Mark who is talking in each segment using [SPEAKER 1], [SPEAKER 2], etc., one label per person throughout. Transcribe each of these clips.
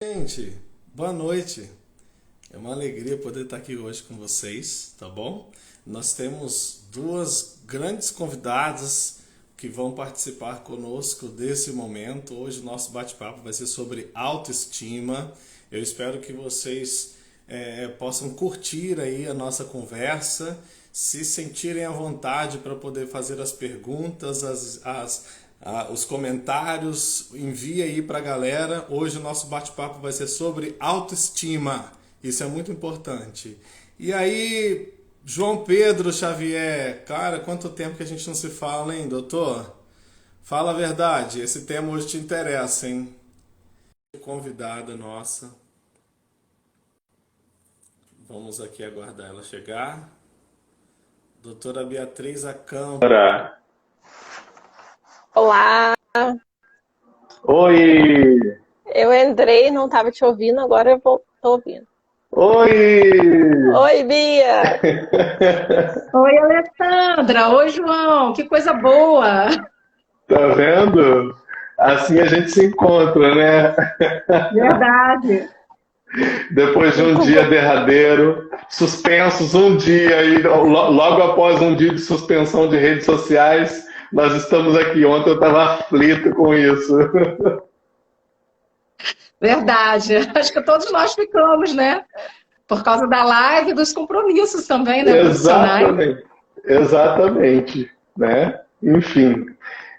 [SPEAKER 1] Gente, boa noite. É uma alegria poder estar aqui hoje com vocês, tá bom? Nós temos duas grandes convidadas que vão participar conosco desse momento. Hoje o nosso bate-papo vai ser sobre autoestima. Eu espero que vocês possam curtir aí a nossa conversa, se sentirem à vontade para poder fazer as perguntas, os comentários, envia aí para a galera. Hoje o nosso bate-papo vai ser sobre autoestima. Isso é muito importante. E aí, João Pedro Xavier, cara, quanto tempo que a gente não se fala, hein, doutor? Fala a verdade, esse tema hoje te interessa, hein? Convidada nossa, vamos aqui aguardar ela chegar. Doutora Beatriz Acampo.
[SPEAKER 2] Ora.
[SPEAKER 3] Olá,
[SPEAKER 2] Oi!
[SPEAKER 3] eu entrei, não estava te ouvindo, agora eu tô ouvindo.
[SPEAKER 2] Oi!
[SPEAKER 3] Oi, Bia!
[SPEAKER 4] Oi, Alessandra. Oi, João. Que coisa boa.
[SPEAKER 2] Tá vendo? Assim a gente se encontra, né?
[SPEAKER 4] Verdade.
[SPEAKER 2] Depois de um dia derradeiro, suspensos um dia e logo após um dia de suspensão de redes sociais, nós estamos aqui. Ontem eu estava aflito com isso.
[SPEAKER 4] Verdade. Acho que todos nós ficamos, né? Por causa da live e dos compromissos também, né, profissionais.
[SPEAKER 2] Exatamente, exatamente, né? Enfim,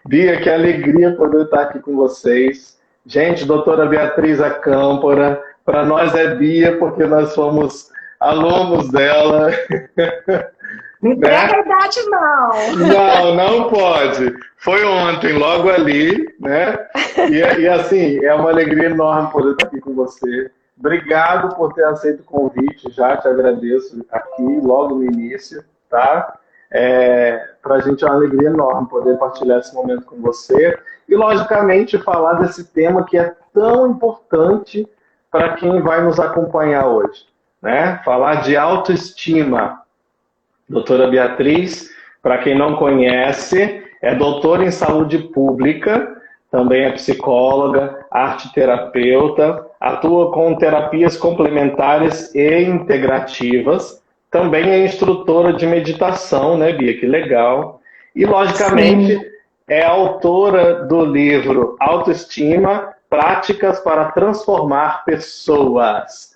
[SPEAKER 2] Bia, que alegria poder estar aqui com vocês. Gente, doutora Beatriz Acâmpora, para nós é Bia porque nós somos alunos dela,
[SPEAKER 4] Não entrega a
[SPEAKER 2] né?
[SPEAKER 4] idade, não.
[SPEAKER 2] Não, não pode. Foi ontem, logo ali, né? E assim, é uma alegria enorme poder estar aqui com você. Obrigado por ter aceito o convite, já te agradeço aqui logo no início, tá? Para a gente é uma alegria enorme poder partilhar esse momento com você e, logicamente, falar desse tema que é tão importante para quem vai nos acompanhar hoje, né? Falar de autoestima. Doutora Beatriz, para quem não conhece, é doutora em saúde pública, também é psicóloga, arte-terapeuta, atua com terapias complementares e integrativas, também é instrutora de meditação, né, Bia? Que legal. E, logicamente,
[SPEAKER 4] Sim.
[SPEAKER 2] é autora do livro Autoestima, Práticas para Transformar Pessoas.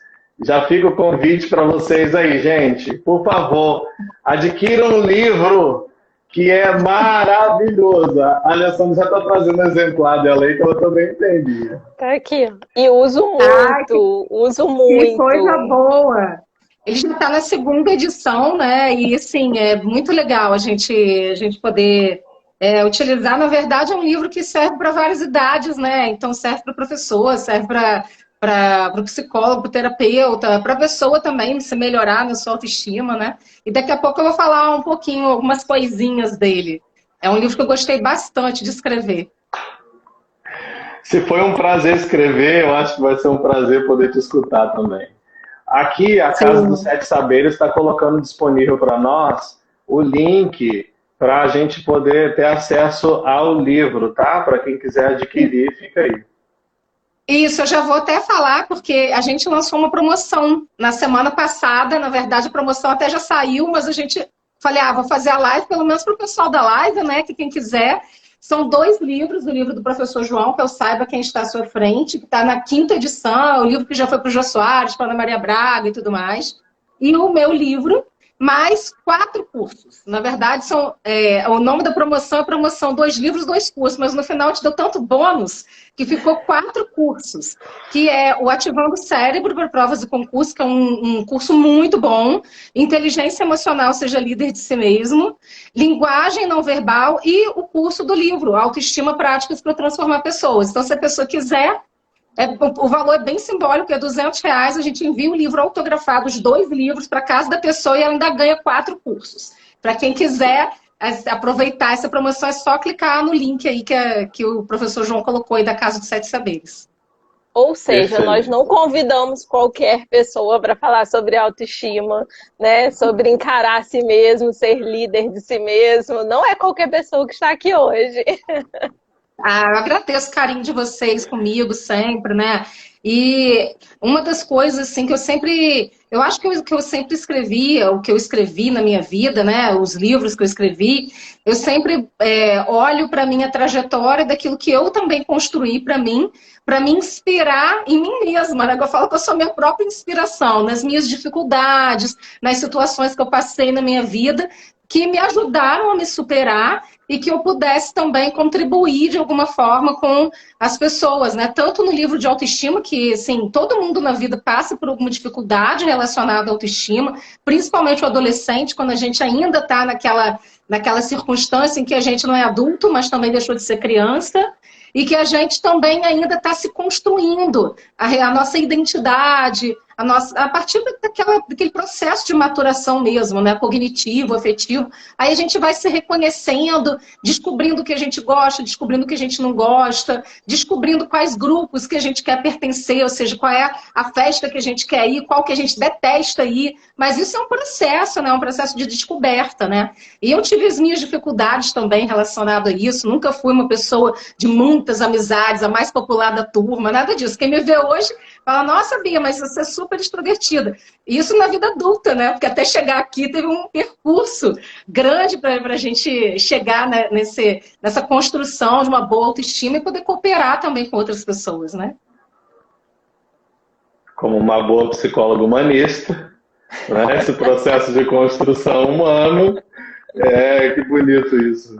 [SPEAKER 2] Já fica o convite para vocês aí, gente. Por favor, adquiram o livro, que é maravilhoso. A Alessandra já está trazendo um exemplar dela aí, que ela também entendi.
[SPEAKER 3] Tá aqui, ó. E uso
[SPEAKER 4] Ai,
[SPEAKER 3] muito, uso
[SPEAKER 4] que coisa
[SPEAKER 3] muito.
[SPEAKER 4] boa. Ele já está na segunda edição, né? E, assim, é muito legal a gente poder utilizar. Na verdade, é um livro que serve para várias idades, né? Então, serve para o professor, serve para o psicólogo, para o terapeuta, para a pessoa também se melhorar na sua autoestima, né? E daqui a pouco eu vou falar um pouquinho, algumas coisinhas dele. É um livro que eu gostei bastante de escrever.
[SPEAKER 2] Se foi um prazer escrever, eu acho que vai ser um prazer poder te escutar também. Aqui, a Casa dos
[SPEAKER 4] Sim.
[SPEAKER 2] Sete Saberes está colocando disponível para nós o link para a gente poder ter acesso ao livro, tá? Para quem quiser adquirir, fica aí.
[SPEAKER 4] Isso, eu já vou até falar, porque a gente lançou uma promoção na semana passada. Na verdade, a promoção até já saiu, mas a gente falei, vou fazer a live, pelo menos para o pessoal da live, né? Que quem quiser. São dois livros, o livro do professor João, que eu saiba quem está à sua frente, que está na quinta edição, o livro que já foi para o Jô Soares, para a Ana Maria Braga e tudo mais. E o meu livro, mais 4 cursos. Na verdade, o nome da promoção é promoção 2 livros, 2 cursos, mas no final te deu tanto bônus que ficou 4 cursos, que é o Ativando o Cérebro para Provas e Concursos, que é um curso muito bom, Inteligência Emocional, Seja Líder de Si Mesmo, Linguagem Não Verbal e o curso do livro, Autoestima, Práticas para Transformar Pessoas. Então, se a pessoa quiser, o valor é bem simbólico, é R$ 200. A gente envia o livro autografado, os 2 livros, para casa da pessoa e ela ainda ganha 4 cursos. Para quem quiser aproveitar essa promoção, é só clicar no link aí que o professor João colocou aí da Casa dos Sete Saberes.
[SPEAKER 3] Ou seja, nós
[SPEAKER 2] Excelente.
[SPEAKER 3] não convidamos qualquer pessoa para falar sobre autoestima, né? Sobre encarar a si mesmo, ser líder de si mesmo. Não é qualquer pessoa que está aqui hoje.
[SPEAKER 4] Eu agradeço o carinho de vocês comigo sempre, né? E uma das coisas assim que eu acho que eu sempre escrevi, o que eu escrevi na minha vida, né, os livros que eu escrevi, eu sempre olho para a minha trajetória daquilo que eu também construí para me inspirar em mim mesma, né? Eu falo que eu sou minha própria inspiração, nas minhas dificuldades, nas situações que eu passei na minha vida, que me ajudaram a me superar e que eu pudesse também contribuir de alguma forma com as pessoas, né? Tanto no livro de autoestima, que assim, todo mundo na vida passa por alguma dificuldade relacionada à autoestima, principalmente o adolescente, quando a gente ainda está naquela circunstância em que a gente não é adulto, mas também deixou de ser criança, e que a gente também ainda está se construindo a nossa identidade, a partir daquele processo de maturação mesmo, né? Cognitivo, afetivo. Aí a gente vai se reconhecendo, descobrindo o que a gente gosta, descobrindo o que a gente não gosta, descobrindo quais grupos que a gente quer pertencer, ou seja, qual é a festa que a gente quer ir, qual que a gente detesta ir. Mas isso é um processo, né? Um processo de descoberta, né? E eu tive as minhas dificuldades também relacionadas a isso. Nunca fui uma pessoa de muitas amizades, a mais popular da turma, nada disso. Quem me vê hoje fala, nossa, Bia, mas você é super extrovertida. Isso na vida adulta, né? Porque até chegar aqui teve um percurso grande para a gente chegar, né, nessa construção de uma boa autoestima e poder cooperar também com outras pessoas, né?
[SPEAKER 2] Como uma boa psicóloga humanista, né? Esse processo de construção humano, que bonito isso.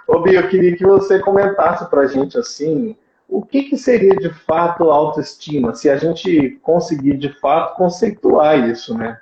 [SPEAKER 2] Ô Bia, eu queria que você comentasse para a gente assim, o que seria de fato autoestima, se a gente conseguir de fato conceituar isso, né?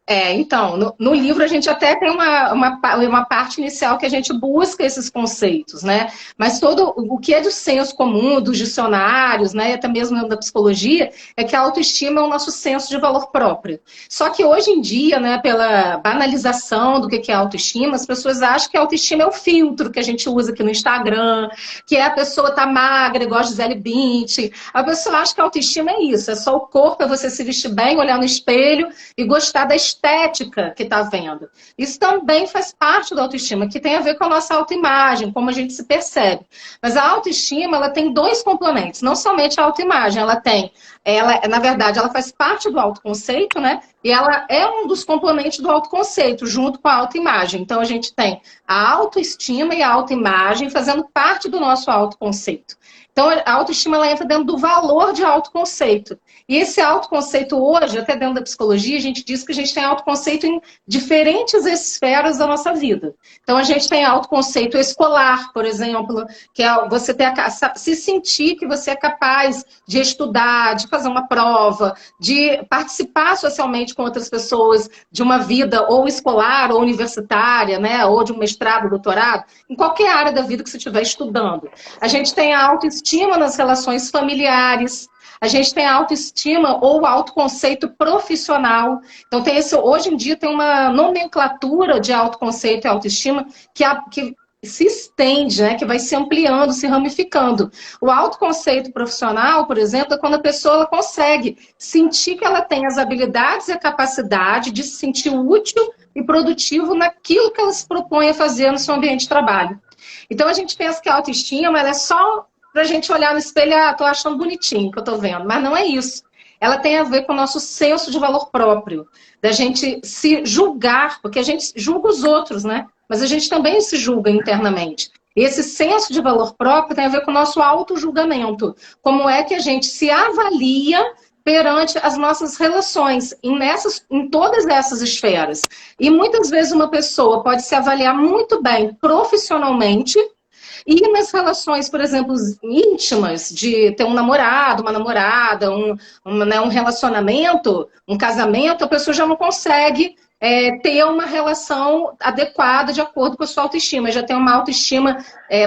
[SPEAKER 4] Então, no livro a gente até tem uma parte inicial que a gente busca esses conceitos, né? Mas todo o que é do senso comum, dos dicionários, né, até mesmo da psicologia, é que a autoestima é o nosso senso de valor próprio. Só que hoje em dia, né, pela banalização do que é autoestima, as pessoas acham que a autoestima é o filtro que a gente usa aqui no Instagram, que é a pessoa tá magra, igual a Gisele Bündchen. A pessoa acha que a autoestima é isso, é só o corpo, é você se vestir bem, olhar no espelho e gostar da estética que está vendo. Isso também faz parte da autoestima, que tem a ver com a nossa autoimagem, como a gente se percebe. Mas a autoestima, ela tem dois componentes, não somente a autoimagem, na verdade, ela faz parte do autoconceito, né? E ela é um dos componentes do autoconceito, junto com a autoimagem. Então, a gente tem a autoestima e a autoimagem fazendo parte do nosso autoconceito. Então, a autoestima ela entra dentro do valor de autoconceito. E esse autoconceito hoje, até dentro da psicologia, a gente diz que a gente tem autoconceito em diferentes esferas da nossa vida. Então, a gente tem autoconceito escolar, por exemplo, que é você se sentir que você é capaz de estudar, de fazer uma prova, de participar socialmente com outras pessoas de uma vida ou escolar ou universitária, né, ou de um mestrado, doutorado, em qualquer área da vida que você estiver estudando. A gente tem a autoestima nas relações familiares, a gente tem a autoestima ou autoconceito profissional. Então, hoje em dia tem uma nomenclatura de autoconceito e autoestima que se estende, né, que vai se ampliando, se ramificando. O autoconceito profissional, por exemplo, é quando a pessoa ela consegue sentir que ela tem as habilidades e a capacidade de se sentir útil e produtivo naquilo que ela se propõe a fazer no seu ambiente de trabalho. Então, a gente pensa que a autoestima ela é só para a gente olhar no espelho, tô achando bonitinho o que eu tô vendo. Mas não é isso. Ela tem a ver com o nosso senso de valor próprio. Da gente se julgar, porque a gente julga os outros, né? Mas a gente também se julga internamente. E esse senso de valor próprio tem a ver com o nosso auto-julgamento. Como é que a gente se avalia perante as nossas relações, em todas essas esferas. E muitas vezes uma pessoa pode se avaliar muito bem profissionalmente, e nas relações, por exemplo, íntimas, de ter um namorado, uma namorada, um relacionamento, um casamento, a pessoa já não consegue ter uma relação adequada de acordo com a sua autoestima. Já tem uma autoestima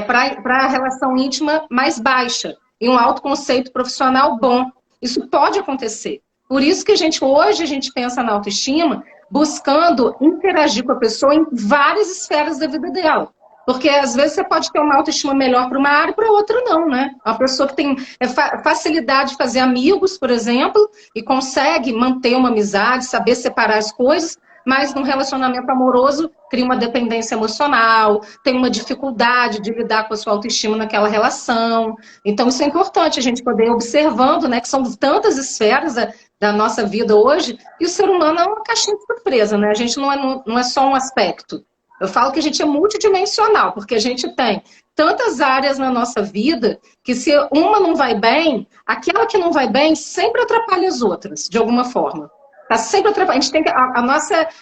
[SPEAKER 4] para a relação íntima mais baixa e um autoconceito profissional bom. Isso pode acontecer. Por isso que hoje a gente pensa na autoestima buscando interagir com a pessoa em várias esferas da vida dela. Porque às vezes você pode ter uma autoestima melhor para uma área e para outra não, né? Uma pessoa que tem facilidade de fazer amigos, por exemplo, e consegue manter uma amizade, saber separar as coisas, mas num relacionamento amoroso cria uma dependência emocional, tem uma dificuldade de lidar com a sua autoestima naquela relação. Então isso é importante a gente poder ir observando, né, que são tantas esferas da nossa vida hoje, e o ser humano é uma caixinha de surpresa, né? A gente não é só um aspecto. Eu falo que a gente é multidimensional, porque a gente tem tantas áreas na nossa vida que se uma não vai bem, aquela que não vai bem sempre atrapalha as outras, de alguma forma. Tá sempre atrapalhando. A gente tem que, a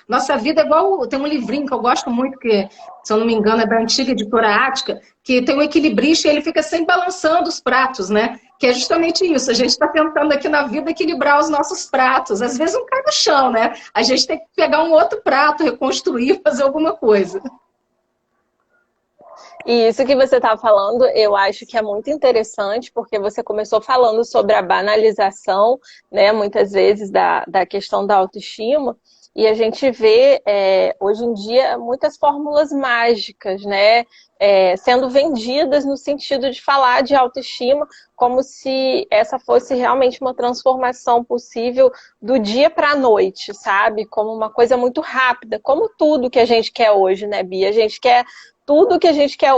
[SPEAKER 4] nossa vida é igual. Tem um livrinho que eu gosto muito, que, se eu não me engano, é da antiga editora Ática, que tem um equilibrista e ele fica sempre balançando os pratos, né? Que é justamente isso. A gente está tentando aqui na vida equilibrar os nossos pratos. Às vezes não cai no chão, né? A gente tem que pegar um outro prato, reconstruir, fazer alguma coisa.
[SPEAKER 3] E isso que você está falando, eu acho que é muito interessante, porque você começou falando sobre a banalização, né, muitas vezes, da questão da autoestima, e a gente vê, hoje em dia, muitas fórmulas mágicas, né, sendo vendidas no sentido de falar de autoestima, como se essa fosse realmente uma transformação possível do dia para a noite, sabe? Como uma coisa muito rápida, como tudo que a gente quer hoje, né, Bia? A gente quer tudo que a gente quer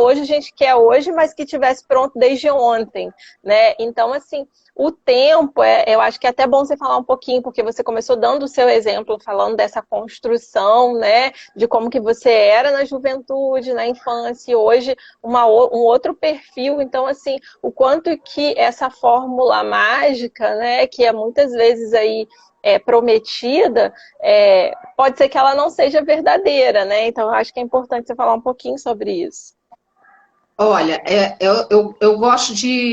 [SPEAKER 3] hoje, mas que tivesse pronto desde ontem, né? Então, assim, o tempo, eu acho que é até bom você falar um pouquinho, porque você começou dando o seu exemplo, falando dessa construção, né? De como que você era na juventude, na infância, e hoje um outro perfil. Então, assim, o quanto que essa fórmula mágica, né? Que é muitas vezes aí prometida, pode ser que ela não seja verdadeira, né? Então, eu acho que é importante você falar um pouquinho sobre isso.
[SPEAKER 4] Olha, eu gosto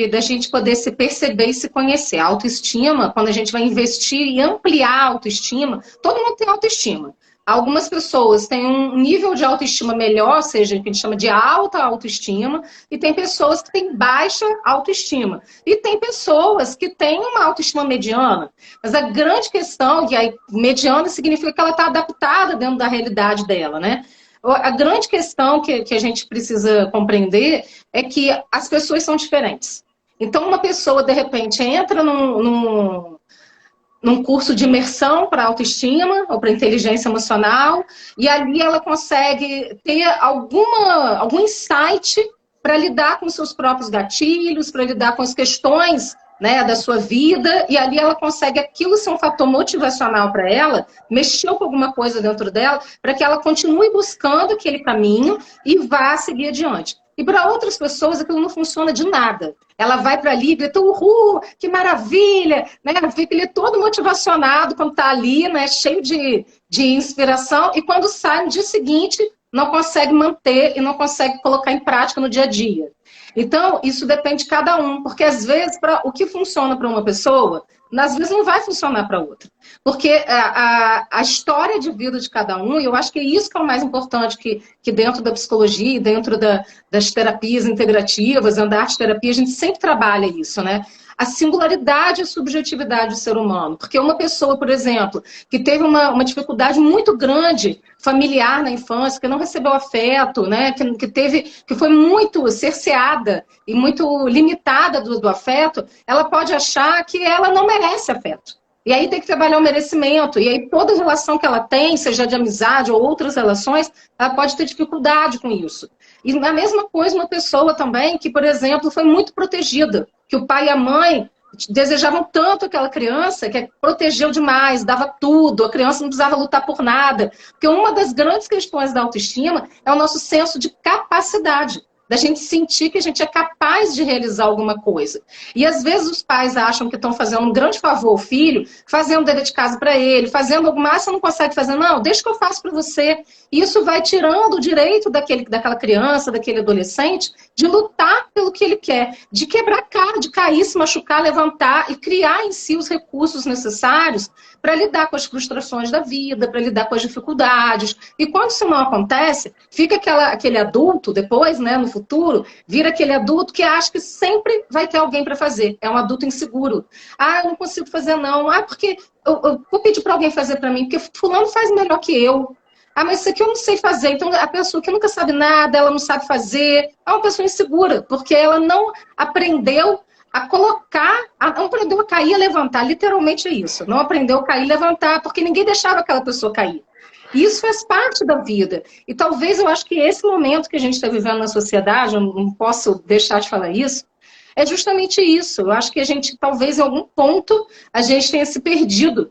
[SPEAKER 4] da gente poder se perceber e se conhecer. A autoestima, quando a gente vai investir e ampliar a autoestima, todo mundo tem autoestima. Algumas pessoas têm um nível de autoestima melhor, ou seja, que a gente chama de alta autoestima, e tem pessoas que têm baixa autoestima. E tem pessoas que têm uma autoestima mediana. Mas a grande questão, que aí mediana significa que ela está adaptada dentro da realidade dela, né? A grande questão que a gente precisa compreender é que as pessoas são diferentes. Então, uma pessoa, de repente, entra num curso de imersão para autoestima ou para inteligência emocional, e ali ela consegue ter algum insight para lidar com seus próprios gatilhos, para lidar com as questões, né, da sua vida, e ali ela consegue aquilo ser um fator motivacional para ela, mexeu com alguma coisa dentro dela, para que ela continue buscando aquele caminho e vá seguir adiante. E para outras pessoas aquilo não funciona de nada. Ela vai para ali e grita, uhul, que maravilha, né? Fica ele todo motivacionado quando está ali, né? Cheio de inspiração, e quando sai no dia seguinte não consegue manter e não consegue colocar em prática no dia a dia. Então, isso depende de cada um, porque às vezes o que funciona para uma pessoa, às vezes não vai funcionar para outra. Porque a história de vida de cada um, e eu acho que é isso que é o mais importante, que dentro da psicologia, dentro das terapias integrativas, da arte-terapia, a gente sempre trabalha isso, né? A singularidade e a subjetividade do ser humano. Porque uma pessoa, por exemplo, que teve uma dificuldade muito grande familiar na infância, que não recebeu afeto, né? que foi muito cerceada e muito limitada do afeto, ela pode achar que ela não merece afeto. E aí tem que trabalhar o merecimento. E aí toda relação que ela tem, seja de amizade ou outras relações, ela pode ter dificuldade com isso. E a mesma coisa uma pessoa também que, por exemplo, foi muito protegida, que o pai e a mãe desejavam tanto aquela criança que protegeu demais, dava tudo, a criança não precisava lutar por nada. Porque uma das grandes questões da autoestima é o nosso senso de capacidade, da gente sentir que a gente é capaz de realizar alguma coisa. E às vezes os pais acham que estão fazendo um grande favor ao filho, fazendo dever de casa para ele, fazendo alguma, você não consegue fazer, não, deixa que eu faço para você. E isso vai tirando o direito daquela criança, daquele adolescente, de lutar pelo que ele quer, de quebrar a cara, de cair, se machucar, levantar e criar em si os recursos necessários para lidar com as frustrações da vida, para lidar com as dificuldades. E quando isso não acontece, fica aquele adulto, depois, né, no futuro, vira aquele adulto que acha que sempre vai ter alguém para fazer. É um adulto inseguro. Ah, eu não consigo fazer não. Ah, porque eu vou pedir para alguém fazer para mim, porque fulano faz melhor que eu. Ah, mas isso aqui eu não sei fazer. Então, a pessoa que nunca sabe nada, ela não sabe fazer, é uma pessoa insegura, porque ela não aprendeu a colocar, não aprendeu a cair e a levantar. Literalmente é isso. Não aprendeu a cair e levantar, porque ninguém deixava aquela pessoa cair. E isso faz parte da vida. E talvez eu acho que esse momento que a gente está vivendo na sociedade, eu não posso deixar de falar isso, é justamente isso. Eu acho que a gente, talvez em algum ponto, a gente tenha se perdido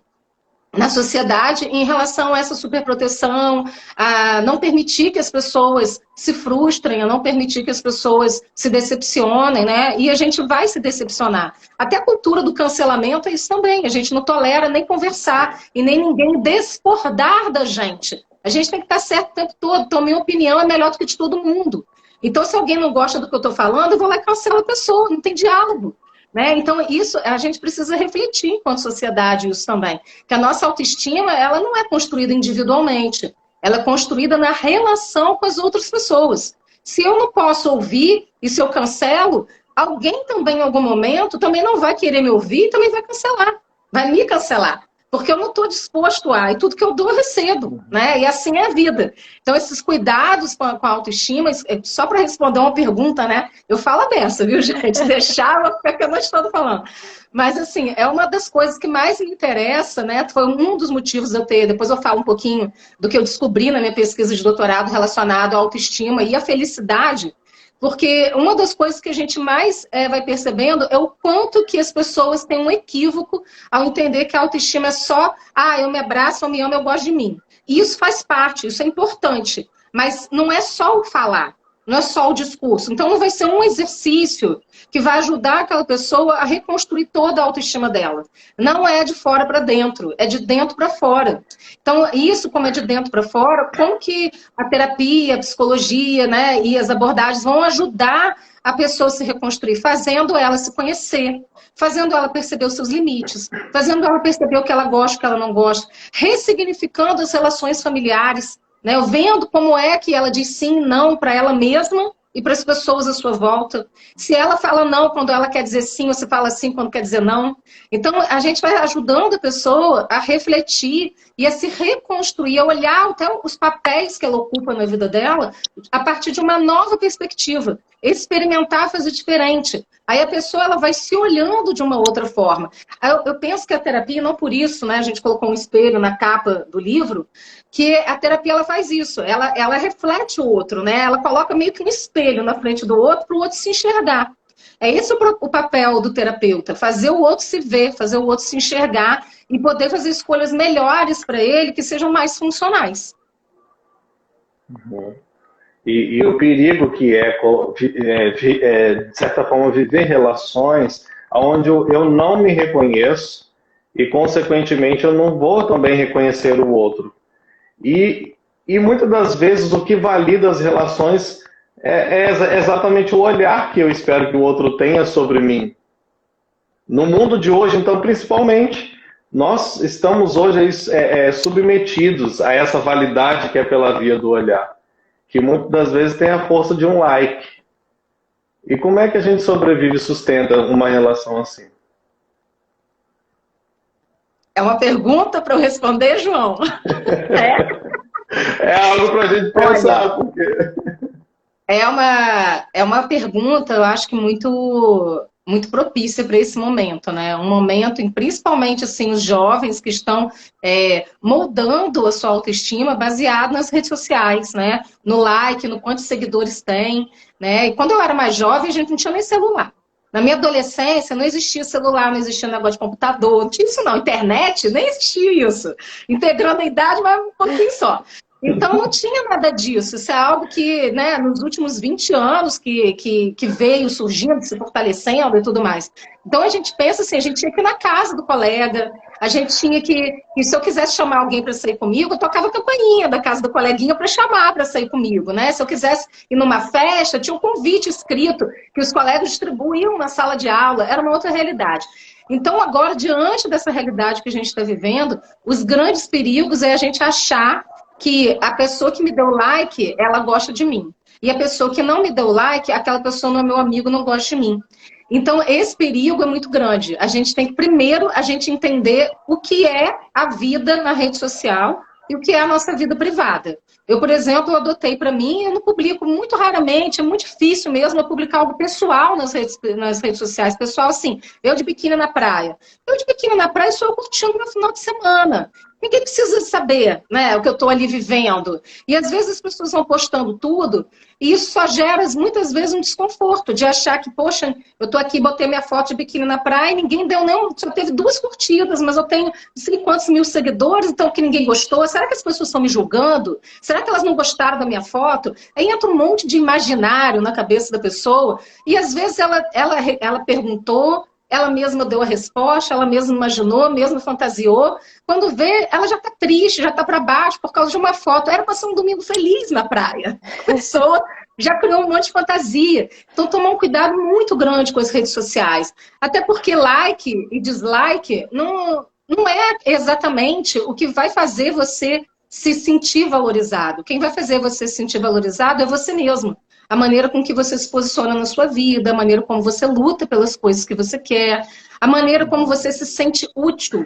[SPEAKER 4] na sociedade em relação a essa superproteção, a não permitir que as pessoas se frustrem, a não permitir que as pessoas se decepcionem, né? E a gente vai se decepcionar. Até a cultura do cancelamento é isso também. A gente não tolera nem conversar e nem ninguém discordar da gente. A gente tem que estar certo o tempo todo. Então, minha opinião é melhor do que de todo mundo. Então, se alguém não gosta do que eu estou falando, eu vou lá e cancelo a pessoa. Não tem diálogo. Né? Então, isso a gente precisa refletir enquanto sociedade isso também. Que a nossa autoestima, ela não é construída individualmente. Ela é construída na relação com as outras pessoas. Se eu não posso ouvir e se eu cancelo, alguém também em algum momento também não vai querer me ouvir e também vai cancelar. Vai me cancelar. Porque eu não estou disposto a, e tudo que eu dou eu recebo, né? E assim é a vida. Então, esses cuidados com a autoestima, só para responder uma pergunta, né? Eu falo a beça, viu, gente? Deixar, eu vou ficar aqui a noite toda falando. Mas, assim, é uma das coisas que mais me interessa, né? Foi um dos motivos de eu ter, depois eu falo um pouquinho do que eu descobri na minha pesquisa de doutorado relacionado à autoestima e à felicidade. Porque uma das coisas que a gente mais vai percebendo é o quanto que as pessoas têm um equívoco ao entender que a autoestima é só, eu me abraço, eu me amo, eu gosto de mim. E isso faz parte, isso é importante. Mas não é só o falar, não é só o discurso. Então não vai ser um exercício que vai ajudar aquela pessoa a reconstruir toda a autoestima dela. Não é de fora para dentro, é de dentro para fora. Então, isso, como é de dentro para fora, como que a terapia, a psicologia, né, e as abordagens vão ajudar a pessoa a se reconstruir, fazendo ela se conhecer, fazendo ela perceber os seus limites, fazendo ela perceber o que ela gosta, o que ela não gosta, ressignificando as relações familiares, né, vendo como é que ela diz sim e não para ela mesma e para as pessoas à sua volta. Se ela fala não quando ela quer dizer sim, você fala sim quando quer dizer não. Então, a gente vai ajudando a pessoa a refletir e a se reconstruir, a olhar até os papéis que ela ocupa na vida dela a partir de uma nova perspectiva. Experimentar fazer diferente. Aí a pessoa ela vai se olhando de uma outra forma. Eu penso que a terapia, não por isso, né, a gente colocou um espelho na capa do livro, que a terapia ela faz isso, ela reflete o outro, né? Ela coloca meio que um espelho na frente do outro para o outro se enxergar. É esse o papel do terapeuta, fazer o outro se ver, fazer o outro se enxergar e poder fazer escolhas melhores para ele, que sejam mais funcionais.
[SPEAKER 2] Uhum. E o perigo que de certa forma, viver relações onde eu não me reconheço e, consequentemente, eu não vou também reconhecer o outro. E muitas das vezes o que valida as relações é exatamente o olhar que eu espero que o outro tenha sobre mim. No mundo de hoje, então, principalmente, nós estamos hoje submetidos a essa validade que é pela via do olhar, que muitas das vezes tem a força de um like. E como é que a gente sobrevive e sustenta uma relação assim?
[SPEAKER 4] É uma pergunta para eu responder, João?
[SPEAKER 2] É algo para a gente pensar. Porque...
[SPEAKER 4] É uma pergunta, eu acho que muito propícia para esse momento, né? Um momento em, principalmente assim, os jovens que estão moldando a sua autoestima baseado nas redes sociais, né? No like, no quantos seguidores tem, né? E quando eu era mais jovem, a gente não tinha nem celular. Na minha adolescência, não existia celular, não existia negócio de computador, não tinha isso não. Internet, nem existia isso. Integrando a idade, mas um pouquinho só. Então, não tinha nada disso. Isso é algo que, né, nos últimos 20 anos que veio surgindo, se fortalecendo e tudo mais. Então, a gente pensa assim, a gente tinha que ir na casa do colega, a gente tinha que... E se eu quisesse chamar alguém para sair comigo, eu tocava a campainha da casa do coleguinha para chamar para sair comigo, né? Se eu quisesse ir numa festa, tinha um convite escrito que os colegas distribuíam na sala de aula. Era uma outra realidade. Então, agora, diante dessa realidade que a gente está vivendo, os grandes perigos é a gente achar que a pessoa que me deu like, ela gosta de mim. E a pessoa que não me deu like, aquela pessoa não é meu amigo, não gosta de mim. Então, esse perigo é muito grande. A gente tem que, primeiro, a gente entender o que é a vida na rede social e o que é a nossa vida privada. Eu, por exemplo, eu adotei para mim, eu não publico muito raramente, é muito difícil mesmo eu publicar algo pessoal nas redes sociais. Pessoal, assim, eu de biquíni na praia. Eu de biquíni na praia sou eu curtindo meu final de semana. Ninguém precisa saber, né, o que eu estou ali vivendo. E às vezes as pessoas vão postando tudo, e isso só gera muitas vezes um desconforto de achar que, poxa, eu estou aqui, botei minha foto de biquíni na praia e ninguém deu nem, só teve 2 curtidas, mas eu tenho não sei quantos mil seguidores, então que ninguém gostou. Será que as pessoas estão me julgando? Será que elas não gostaram da minha foto? Aí entra um monte de imaginário na cabeça da pessoa, e às vezes ela perguntou, ela mesma deu a resposta, ela mesma imaginou, mesma fantasiou. Quando vê, ela já está triste, já está para baixo por causa de uma foto. Era para ser um domingo feliz na praia. A pessoa já criou um monte de fantasia. Então, tomar um cuidado muito grande com as redes sociais. Até porque like e dislike não é exatamente o que vai fazer você se sentir valorizado. Quem vai fazer você se sentir valorizado é você mesmo. A maneira com que você se posiciona na sua vida, a maneira como você luta pelas coisas que você quer, a maneira como você se sente útil.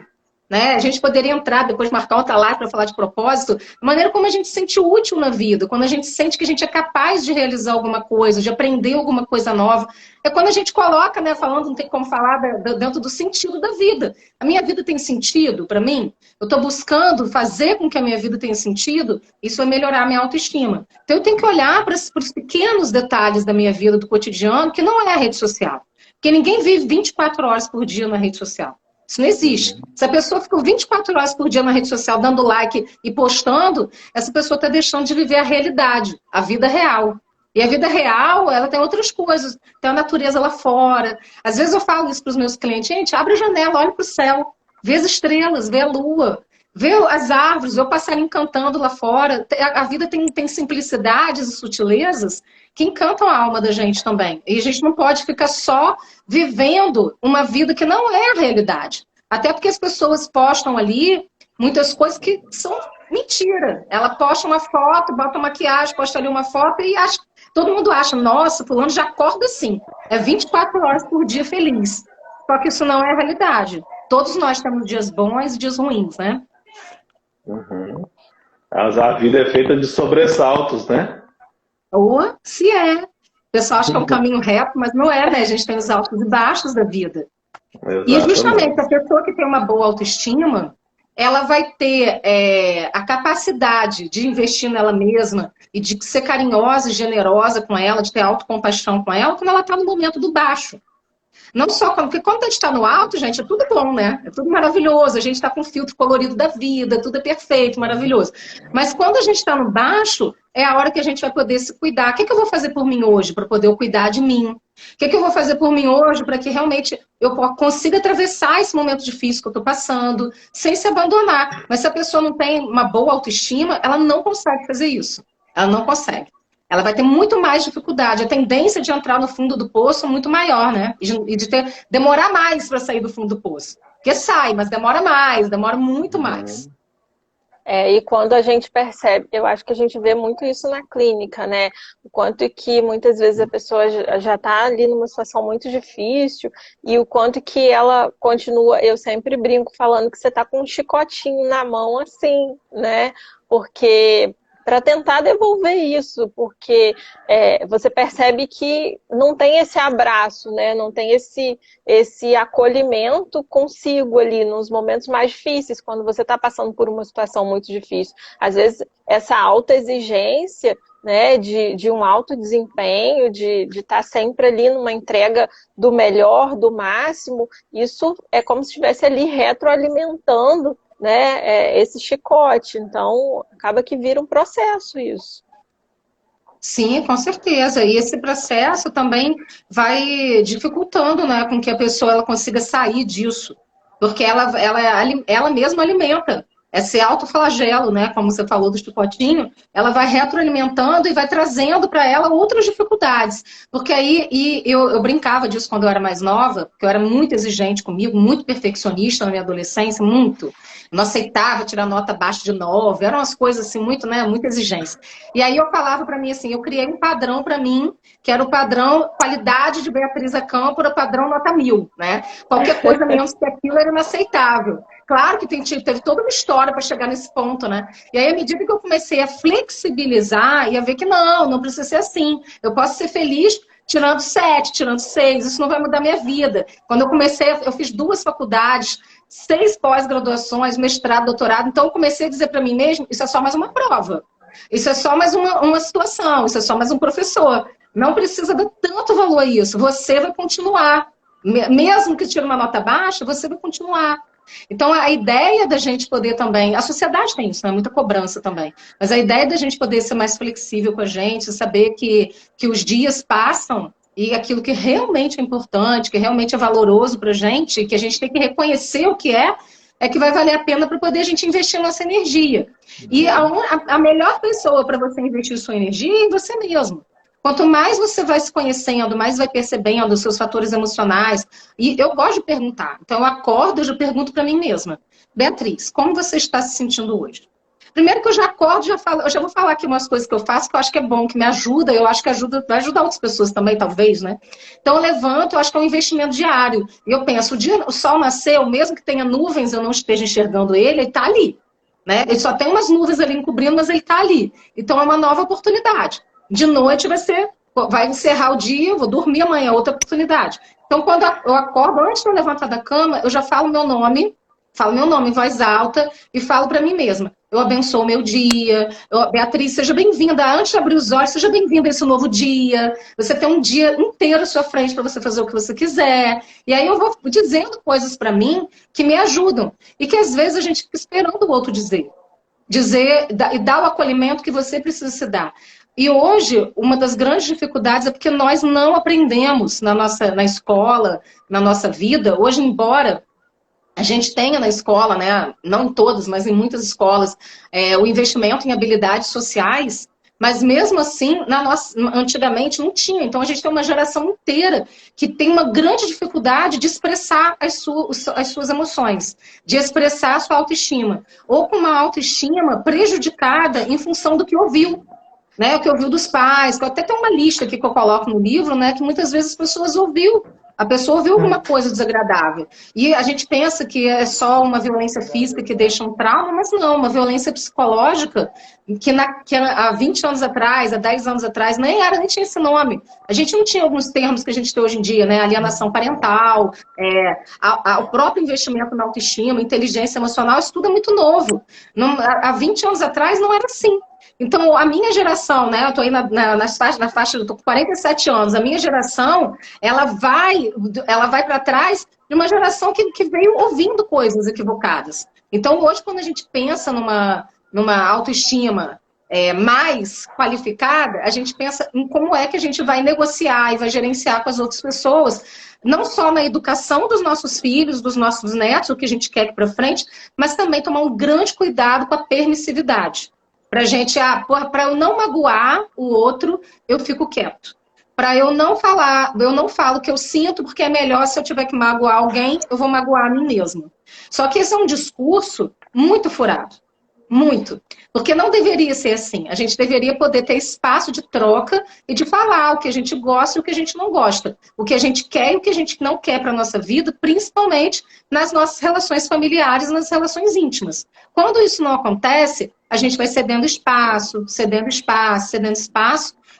[SPEAKER 4] Né? A gente poderia entrar, depois marcar outra live para falar de propósito, a maneira como a gente se sente útil na vida, quando a gente sente que a gente é capaz de realizar alguma coisa, de aprender alguma coisa nova. É quando a gente coloca, né, falando, não tem como falar dentro do sentido da vida. A minha vida tem sentido para mim? Eu estou buscando fazer com que a minha vida tenha sentido? Isso vai melhorar a minha autoestima. Então eu tenho que olhar para os pequenos detalhes da minha vida, do cotidiano, que não é a rede social. Porque ninguém vive 24 horas por dia na rede social. Isso não existe. Se a pessoa ficou 24 horas por dia na rede social dando like e postando, essa pessoa está deixando de viver a realidade, a vida real. E a vida real, ela tem outras coisas. Tem a natureza lá fora. Às vezes eu falo isso para os meus clientes. Gente, abre a janela, olha para o céu. Vê as estrelas, vê a lua. Vê as árvores, vê o passarinho cantando lá fora. A vida tem simplicidades e sutilezas que encantam a alma da gente também. E a gente não pode ficar só vivendo uma vida que não é a realidade. Até porque as pessoas postam ali muitas coisas que são mentira. Ela posta uma foto, bota maquiagem, posta ali uma foto e acha, todo mundo acha, nossa, fulano já acorda assim. É 24 horas por dia feliz. Só que isso não é a realidade. Todos nós temos dias bons e dias ruins, né?
[SPEAKER 2] Uhum. A vida é feita de sobressaltos, né?
[SPEAKER 4] Ou se é. O pessoal acha que é um caminho reto, mas não é, né? A gente tem os altos e baixos da vida.
[SPEAKER 2] Exatamente.
[SPEAKER 4] E justamente a pessoa que tem uma boa autoestima, ela vai ter a capacidade de investir nela mesma e de ser carinhosa e generosa com ela, de ter autocompaixão com ela, quando ela está no momento do baixo. Não só porque quando a gente está no alto, gente, é tudo bom, né? É tudo maravilhoso, a gente está com o filtro colorido da vida, tudo é perfeito, maravilhoso. Mas quando a gente está no baixo, é a hora que a gente vai poder se cuidar. O que eu vou fazer por mim hoje para poder eu cuidar de mim? O que eu vou fazer por mim hoje para que realmente eu consiga atravessar esse momento difícil que eu estou passando, sem se abandonar? Mas se a pessoa não tem uma boa autoestima, ela não consegue fazer isso. Ela não consegue. Ela vai ter muito mais dificuldade. A tendência de entrar no fundo do poço é muito maior, né? E de demorar mais para sair do fundo do poço. Porque sai, mas demora mais, demora muito mais.
[SPEAKER 3] E quando a gente percebe, eu acho que a gente vê muito isso na clínica, né? O quanto que muitas vezes a pessoa já está ali numa situação muito difícil e o quanto que ela continua, eu sempre brinco falando que você está com um chicotinho na mão assim, né? Porque para tentar devolver isso, porque você percebe que não tem esse abraço, né? Não tem esse acolhimento consigo ali nos momentos mais difíceis, quando você está passando por uma situação muito difícil. Às vezes, essa alta exigência, né, de um alto desempenho, de estar sempre ali numa entrega do melhor, do máximo, isso é como se estivesse ali retroalimentando, né, esse chicote. Então, acaba que vira um processo isso.
[SPEAKER 4] Sim, com certeza. E esse processo também vai dificultando, né, com que a pessoa ela consiga sair disso. Porque ela mesma alimenta. Esse autoflagelo, né, como você falou do chicotinho, ela vai retroalimentando e vai trazendo para ela outras dificuldades. Porque aí, eu brincava disso quando eu era mais nova, porque eu era muito exigente comigo, muito perfeccionista na minha adolescência, muito. Não aceitava tirar nota abaixo de 9, eram umas coisas assim, muito, né, muita exigência. E aí eu falava para mim assim, eu criei um padrão para mim, que era o padrão qualidade de Beatriz Acâmpora, padrão nota 1000, né? Qualquer coisa menos que aquilo era inaceitável. Claro que teve toda uma história para chegar nesse ponto, né? E aí, à medida que eu comecei a flexibilizar e a ver que não precisa ser assim. Eu posso ser feliz tirando 7, tirando 6, isso não vai mudar minha vida. Quando eu comecei, eu fiz 2 faculdades, 6 pós-graduações, mestrado, doutorado. Então, eu comecei a dizer para mim mesmo, isso é só mais uma prova. Isso é só mais uma situação, isso é só mais um professor. Não precisa dar tanto valor a isso. Você vai continuar. Mesmo que tire uma nota baixa, você vai continuar. Então, a ideia da gente poder também... A sociedade tem isso, né? Muita cobrança também. Mas a ideia da gente poder ser mais flexível com a gente, saber que os dias passam e aquilo que realmente é importante, que realmente é valoroso para a gente, que a gente tem que reconhecer o que é que vai valer a pena para poder a gente investir nossa energia. E a melhor pessoa para você investir sua energia é em você mesmo. Quanto mais você vai se conhecendo, mais vai percebendo os seus fatores emocionais. E eu gosto de perguntar. Então, eu acordo e já pergunto para mim mesma. Beatriz, como você está se sentindo hoje? Primeiro que eu já acordo, eu já vou falar aqui umas coisas que eu faço que eu acho que é bom, que me ajuda. Eu acho que vai ajudar outras pessoas também, talvez, né? Então, eu levanto, eu acho que é um investimento diário. E eu penso, o sol nasceu, mesmo que tenha nuvens, eu não esteja enxergando ele está ali. Né? Ele só tem umas nuvens ali encobrindo, mas ele está ali. Então, é uma nova oportunidade. De noite vai encerrar o dia, eu vou dormir amanhã, outra oportunidade. Então, quando eu acordo, antes de eu levantar da cama, eu já falo meu nome em voz alta e falo para mim mesma. Eu abençoo o meu dia. Beatriz, seja bem-vinda. Antes de abrir os olhos, seja bem-vinda a esse novo dia. Você tem um dia inteiro à sua frente para você fazer o que você quiser. E aí eu vou dizendo coisas para mim que me ajudam. E que às vezes a gente fica esperando o outro dizer. E dar o acolhimento que você precisa se dar. E hoje, uma das grandes dificuldades é porque nós não aprendemos na escola, na nossa vida. Hoje, embora a gente tenha na escola, né, não em todas, mas em muitas escolas, o investimento em habilidades sociais, mas mesmo assim, antigamente não tinha. Então, a gente tem uma geração inteira que tem uma grande dificuldade de expressar as suas emoções, de expressar a sua autoestima, ou com uma autoestima prejudicada em função do que ouviu. Né, o que ouviu dos pais, que até tem uma lista aqui que eu coloco no livro, né, que muitas vezes a pessoa ouviu alguma coisa desagradável. E a gente pensa que é só uma violência física que deixa um trauma, mas não, uma violência psicológica que há 20 anos atrás, há 10 anos atrás, nem tinha esse nome. A gente não tinha alguns termos que a gente tem hoje em dia, né, alienação parental, o próprio investimento na autoestima, inteligência emocional, isso tudo é muito novo. Há 20 anos atrás não era assim. Então, a minha geração, né, eu estou aí na faixa, eu estou com 47 anos, a minha geração, ela vai para trás de uma geração que veio ouvindo coisas equivocadas. Então, hoje, quando a gente pensa numa autoestima mais qualificada, a gente pensa em como é que a gente vai negociar e vai gerenciar com as outras pessoas, não só na educação dos nossos filhos, dos nossos netos, o que a gente quer para frente, mas também tomar um grande cuidado com a permissividade. Pra gente, para eu não magoar o outro, eu fico quieto. Para eu não falo o que eu sinto, porque é melhor se eu tiver que magoar alguém, eu vou magoar a mim mesma. Só que esse é um discurso muito furado. Muito. Porque não deveria ser assim. A gente deveria poder ter espaço de troca e de falar o que a gente gosta e o que a gente não gosta. O que a gente quer e o que a gente não quer para a nossa vida, principalmente nas nossas relações familiares, nas relações íntimas. Quando isso não acontece, a gente vai cedendo espaço,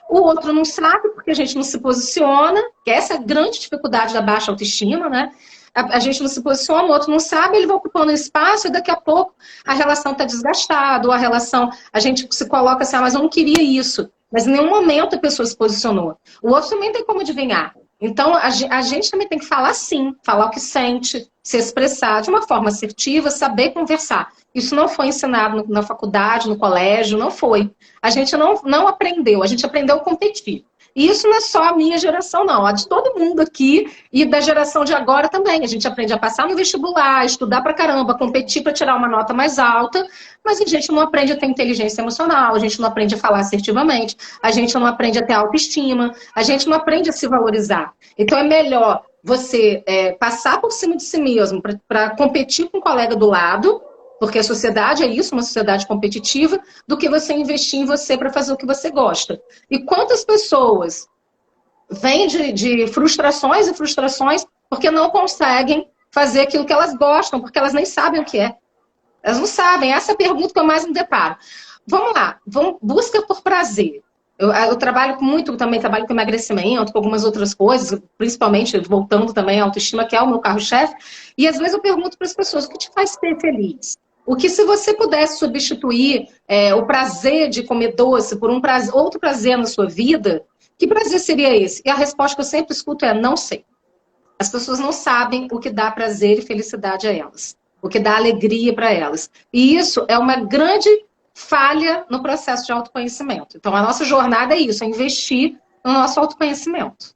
[SPEAKER 4] o outro não sabe porque a gente não se posiciona, que essa é a grande dificuldade da baixa autoestima, né? A gente não se posiciona, o outro não sabe, ele vai ocupando espaço e daqui a pouco a relação está desgastada, ou a gente se coloca assim, mas eu não queria isso. Mas em nenhum momento a pessoa se posicionou. O outro também tem como adivinhar. Então, a gente também tem que falar sim, falar o que sente, se expressar de uma forma assertiva, saber conversar. Isso não foi ensinado na faculdade, no colégio, não foi. A gente não aprendeu, a gente aprendeu a competir. E isso não é só a minha geração, não. A de todo mundo aqui e da geração de agora também. A gente aprende a passar no vestibular, estudar pra caramba, competir para tirar uma nota mais alta, mas a gente não aprende a ter inteligência emocional, a gente não aprende a falar assertivamente, a gente não aprende a ter autoestima, a gente não aprende a se valorizar. Então é melhor você passar por cima de si mesmo para competir com o colega do lado, porque a sociedade é isso, uma sociedade competitiva, do que você investir em você para fazer o que você gosta. E quantas pessoas vêm de frustrações e frustrações porque não conseguem fazer aquilo que elas gostam, porque elas nem sabem o que é. Elas não sabem. Essa é a pergunta que eu mais me deparo. Vamos lá, busca por prazer. Eu trabalho muito, também trabalho com emagrecimento, com algumas outras coisas, principalmente voltando também à autoestima, que é o meu carro-chefe. E às vezes eu pergunto para as pessoas, o que te faz ser feliz? O que se você pudesse substituir o prazer de comer doce por um prazer, outro prazer na sua vida, que prazer seria esse? E a resposta que eu sempre escuto é, não sei. As pessoas não sabem o que dá prazer e felicidade a elas, o que dá alegria para elas. E isso é uma grande falha no processo de autoconhecimento. Então, a nossa jornada é isso, é investir no nosso autoconhecimento.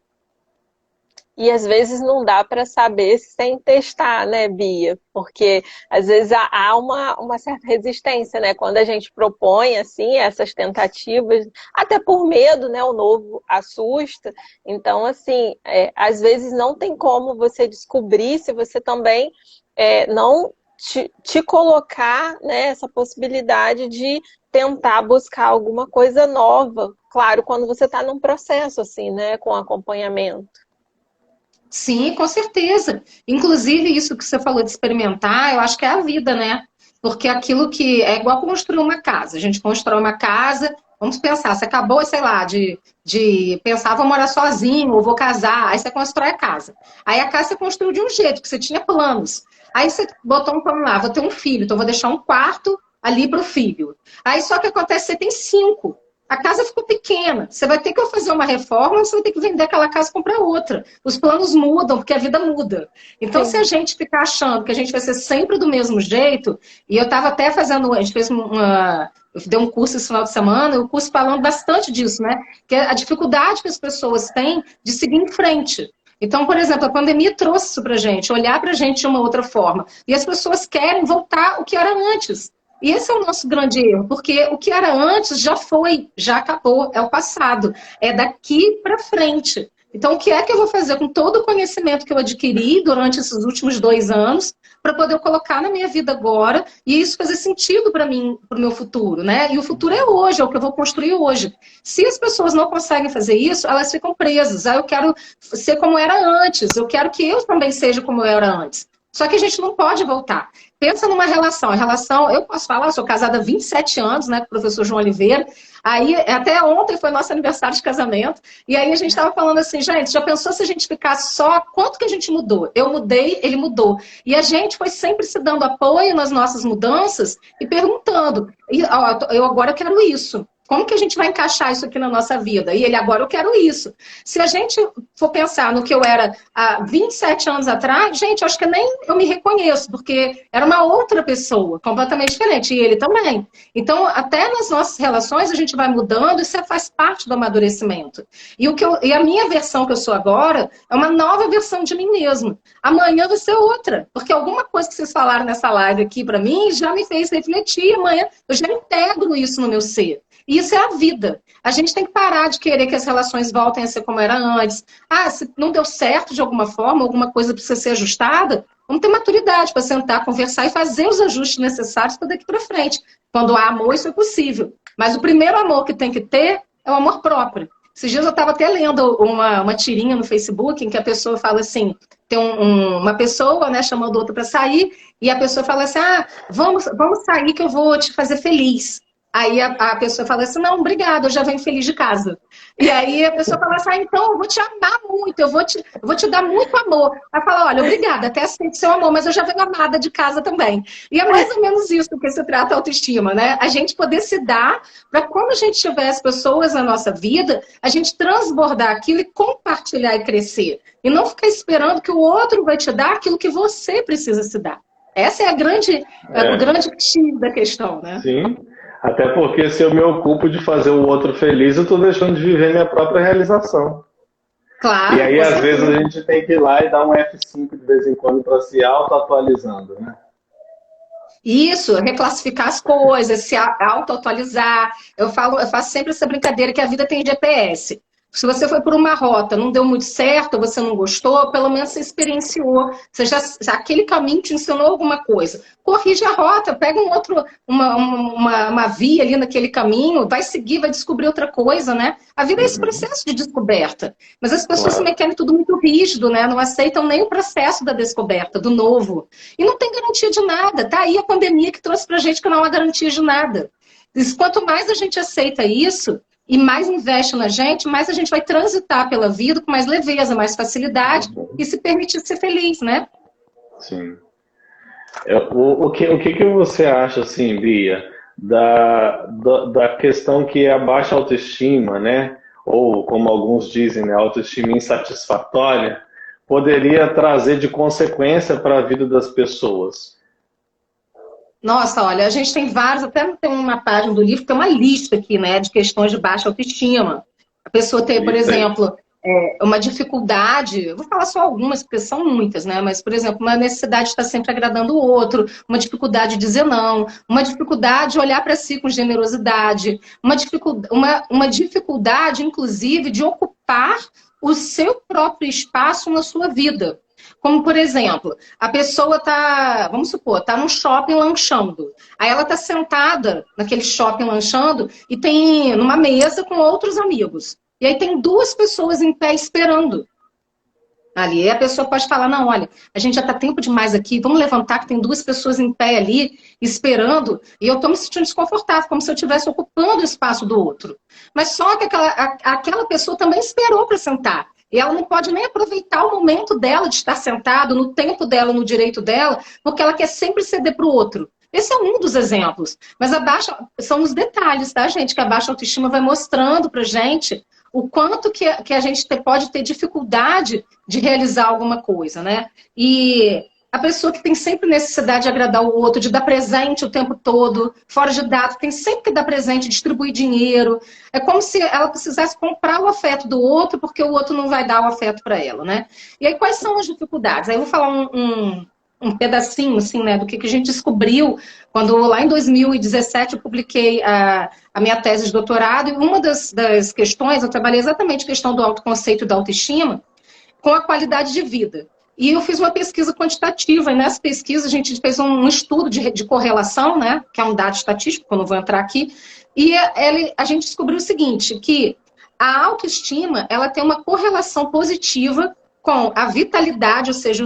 [SPEAKER 3] E às vezes não dá para saber sem testar, né, Bia? Porque às vezes há uma certa resistência, né? Quando a gente propõe, assim, essas tentativas, até por medo, né? O novo assusta. Então, assim, às vezes não tem como você descobrir se você também não te colocar, né, essa possibilidade de tentar buscar alguma coisa nova. Claro, quando você está num processo, assim, né? Com acompanhamento.
[SPEAKER 4] Sim, com certeza. Inclusive, isso que você falou de experimentar, eu acho que é a vida, né? Porque aquilo que é igual construir uma casa. A gente constrói uma casa, vamos pensar, você acabou, sei lá, de pensar, vou morar sozinho, ou vou casar, aí você constrói a casa. Aí a casa você construiu de um jeito, que você tinha planos. Aí você botou um plano lá, vou ter um filho, então vou deixar um quarto ali para o filho. Aí só que acontece, você tem 5. A casa ficou pequena. Você vai ter que fazer uma reforma, você vai ter que vender aquela casa e comprar outra. Os planos mudam, porque a vida muda. Então, se a gente ficar achando que a gente vai ser sempre do mesmo jeito, e eu estava até fazendo, a gente fez eu dei um curso esse final de semana, e o curso falando bastante disso, né? Que é a dificuldade que as pessoas têm de seguir em frente. Então, por exemplo, a pandemia trouxe isso pra gente, olhar pra gente de uma outra forma. E as pessoas querem voltar ao que era antes. E esse é o nosso grande erro, porque o que era antes já foi, já acabou, é o passado. É daqui para frente. Então, o que é que eu vou fazer com todo o conhecimento que eu adquiri durante esses últimos 2 anos para poder colocar na minha vida agora e isso fazer sentido para mim, para o meu futuro, né? E o futuro é hoje, é o que eu vou construir hoje. Se as pessoas não conseguem fazer isso, elas ficam presas. Ah, eu quero ser como era antes, eu quero que eu também seja como eu era antes. Só que a gente não pode voltar. Pensa numa relação. A relação, eu posso falar, eu sou casada há 27 anos, né, com o professor João Oliveira. Aí, até ontem foi nosso aniversário de casamento. E aí a gente estava falando assim, gente, já pensou se a gente ficasse só? Quanto que a gente mudou? Eu mudei, ele mudou. E a gente foi sempre se dando apoio nas nossas mudanças e perguntando, eu agora quero isso. Como que a gente vai encaixar isso aqui na nossa vida? E ele, agora eu quero isso. Se a gente for pensar no que eu era há 27 anos atrás, gente, acho que nem eu me reconheço, porque era uma outra pessoa, completamente diferente, e ele também. Então, até nas nossas relações, a gente vai mudando, isso faz parte do amadurecimento. E a minha versão que eu sou agora é uma nova versão de mim mesmo. Amanhã vai ser outra, porque alguma coisa que vocês falaram nessa live aqui para mim já me fez refletir, amanhã eu já integro isso no meu ser. E isso é a vida. A gente tem que parar de querer que as relações voltem a ser como era antes. Ah, se não deu certo de alguma forma, alguma coisa precisa ser ajustada, vamos ter maturidade para sentar, conversar e fazer os ajustes necessários para daqui para frente. Quando há amor, isso é possível. Mas o primeiro amor que tem que ter é o amor próprio. Esses dias eu estava até lendo uma tirinha no Facebook em que a pessoa fala assim, tem uma pessoa, né, chamando outra para sair, e a pessoa fala assim, vamos sair que eu vou te fazer feliz. Aí a pessoa fala assim, não, obrigada, eu já venho feliz de casa. E aí a pessoa fala assim, então eu vou te amar muito, eu vou te dar muito amor. Ela fala, olha, obrigada, até aceito seu amor, mas eu já venho amada de casa também. E é mais ou menos isso que se trata a autoestima, né? A gente poder se dar para quando a gente tiver as pessoas na nossa vida, a gente transbordar aquilo e compartilhar e crescer. E não ficar esperando que o outro vai te dar aquilo que você precisa se dar. Essa é o grande X da questão, né?
[SPEAKER 2] Sim. Até porque se eu me ocupo de fazer o outro feliz, eu estou deixando de viver minha própria realização.
[SPEAKER 4] Claro.
[SPEAKER 2] E aí, às vezes, a gente tem que ir lá e dar um F5 de vez em quando para se auto-atualizando, né?
[SPEAKER 4] Isso, reclassificar as coisas, se auto-atualizar. Eu faço sempre essa brincadeira que a vida tem GPS. Se você foi por uma rota, não deu muito certo, você não gostou, pelo menos você experienciou. Aquele caminho te ensinou alguma coisa. Corrige a rota, pega uma via ali naquele caminho, vai seguir, vai descobrir outra coisa, né? A vida é esse processo de descoberta. Mas as pessoas também querem tudo muito rígido, né? Não aceitam nem o processo da descoberta, do novo. E não tem garantia de nada. Tá aí a pandemia que trouxe pra gente que não há garantia de nada. Quanto mais a gente aceita isso, e mais investe na gente, mais a gente vai transitar pela vida com mais leveza, mais facilidade e se permitir ser feliz, né?
[SPEAKER 2] Sim. O que você acha, assim, Bia, da questão que é a baixa autoestima, né? Ou, como alguns dizem, né, autoestima insatisfatória, poderia trazer de consequência para a vida das pessoas?
[SPEAKER 4] Nossa, olha, a gente tem vários, até tem uma página do livro, tem uma lista aqui, né, de questões de baixa autoestima. A pessoa tem, por exemplo, uma dificuldade, eu vou falar só algumas, porque são muitas, né? Mas, por exemplo, uma necessidade de estar sempre agradando o outro, uma dificuldade de dizer não, uma dificuldade de olhar para si com generosidade, uma dificuldade, inclusive, de ocupar o seu próprio espaço na sua vida. Como, por exemplo, a pessoa está, vamos supor, está num shopping lanchando. Aí ela está sentada naquele shopping lanchando e tem numa mesa com outros amigos. E aí tem duas pessoas em pé esperando ali. E a pessoa pode falar, não, olha, a gente já está tempo demais aqui, vamos levantar que tem duas pessoas em pé ali esperando e eu estou me sentindo desconfortável, como se eu estivesse ocupando o espaço do outro. Mas só que aquela pessoa também esperou para sentar. E ela não pode nem aproveitar o momento dela de estar sentado, no tempo dela, no direito dela, porque ela quer sempre ceder para o outro. Esse é um dos exemplos. Mas são os detalhes, tá, gente? Que a baixa autoestima vai mostrando pra gente o quanto que a gente pode ter dificuldade de realizar alguma coisa, né? E a pessoa que tem sempre necessidade de agradar o outro, de dar presente o tempo todo, fora de data, tem sempre que dar presente, distribuir dinheiro. É como se ela precisasse comprar o afeto do outro, porque o outro não vai dar o afeto para ela, né? E aí, quais são as dificuldades? Aí eu vou falar um pedacinho, assim, né, do que a gente descobriu quando lá em 2017 eu publiquei a minha tese de doutorado, e uma das questões, eu trabalhei exatamente a questão do autoconceito e da autoestima com a qualidade de vida. E eu fiz uma pesquisa quantitativa, e nessa pesquisa a gente fez um estudo de correlação, né, que é um dado estatístico, que eu não vou entrar aqui, e a gente descobriu o seguinte, que a autoestima, ela tem uma correlação positiva com a vitalidade, ou seja,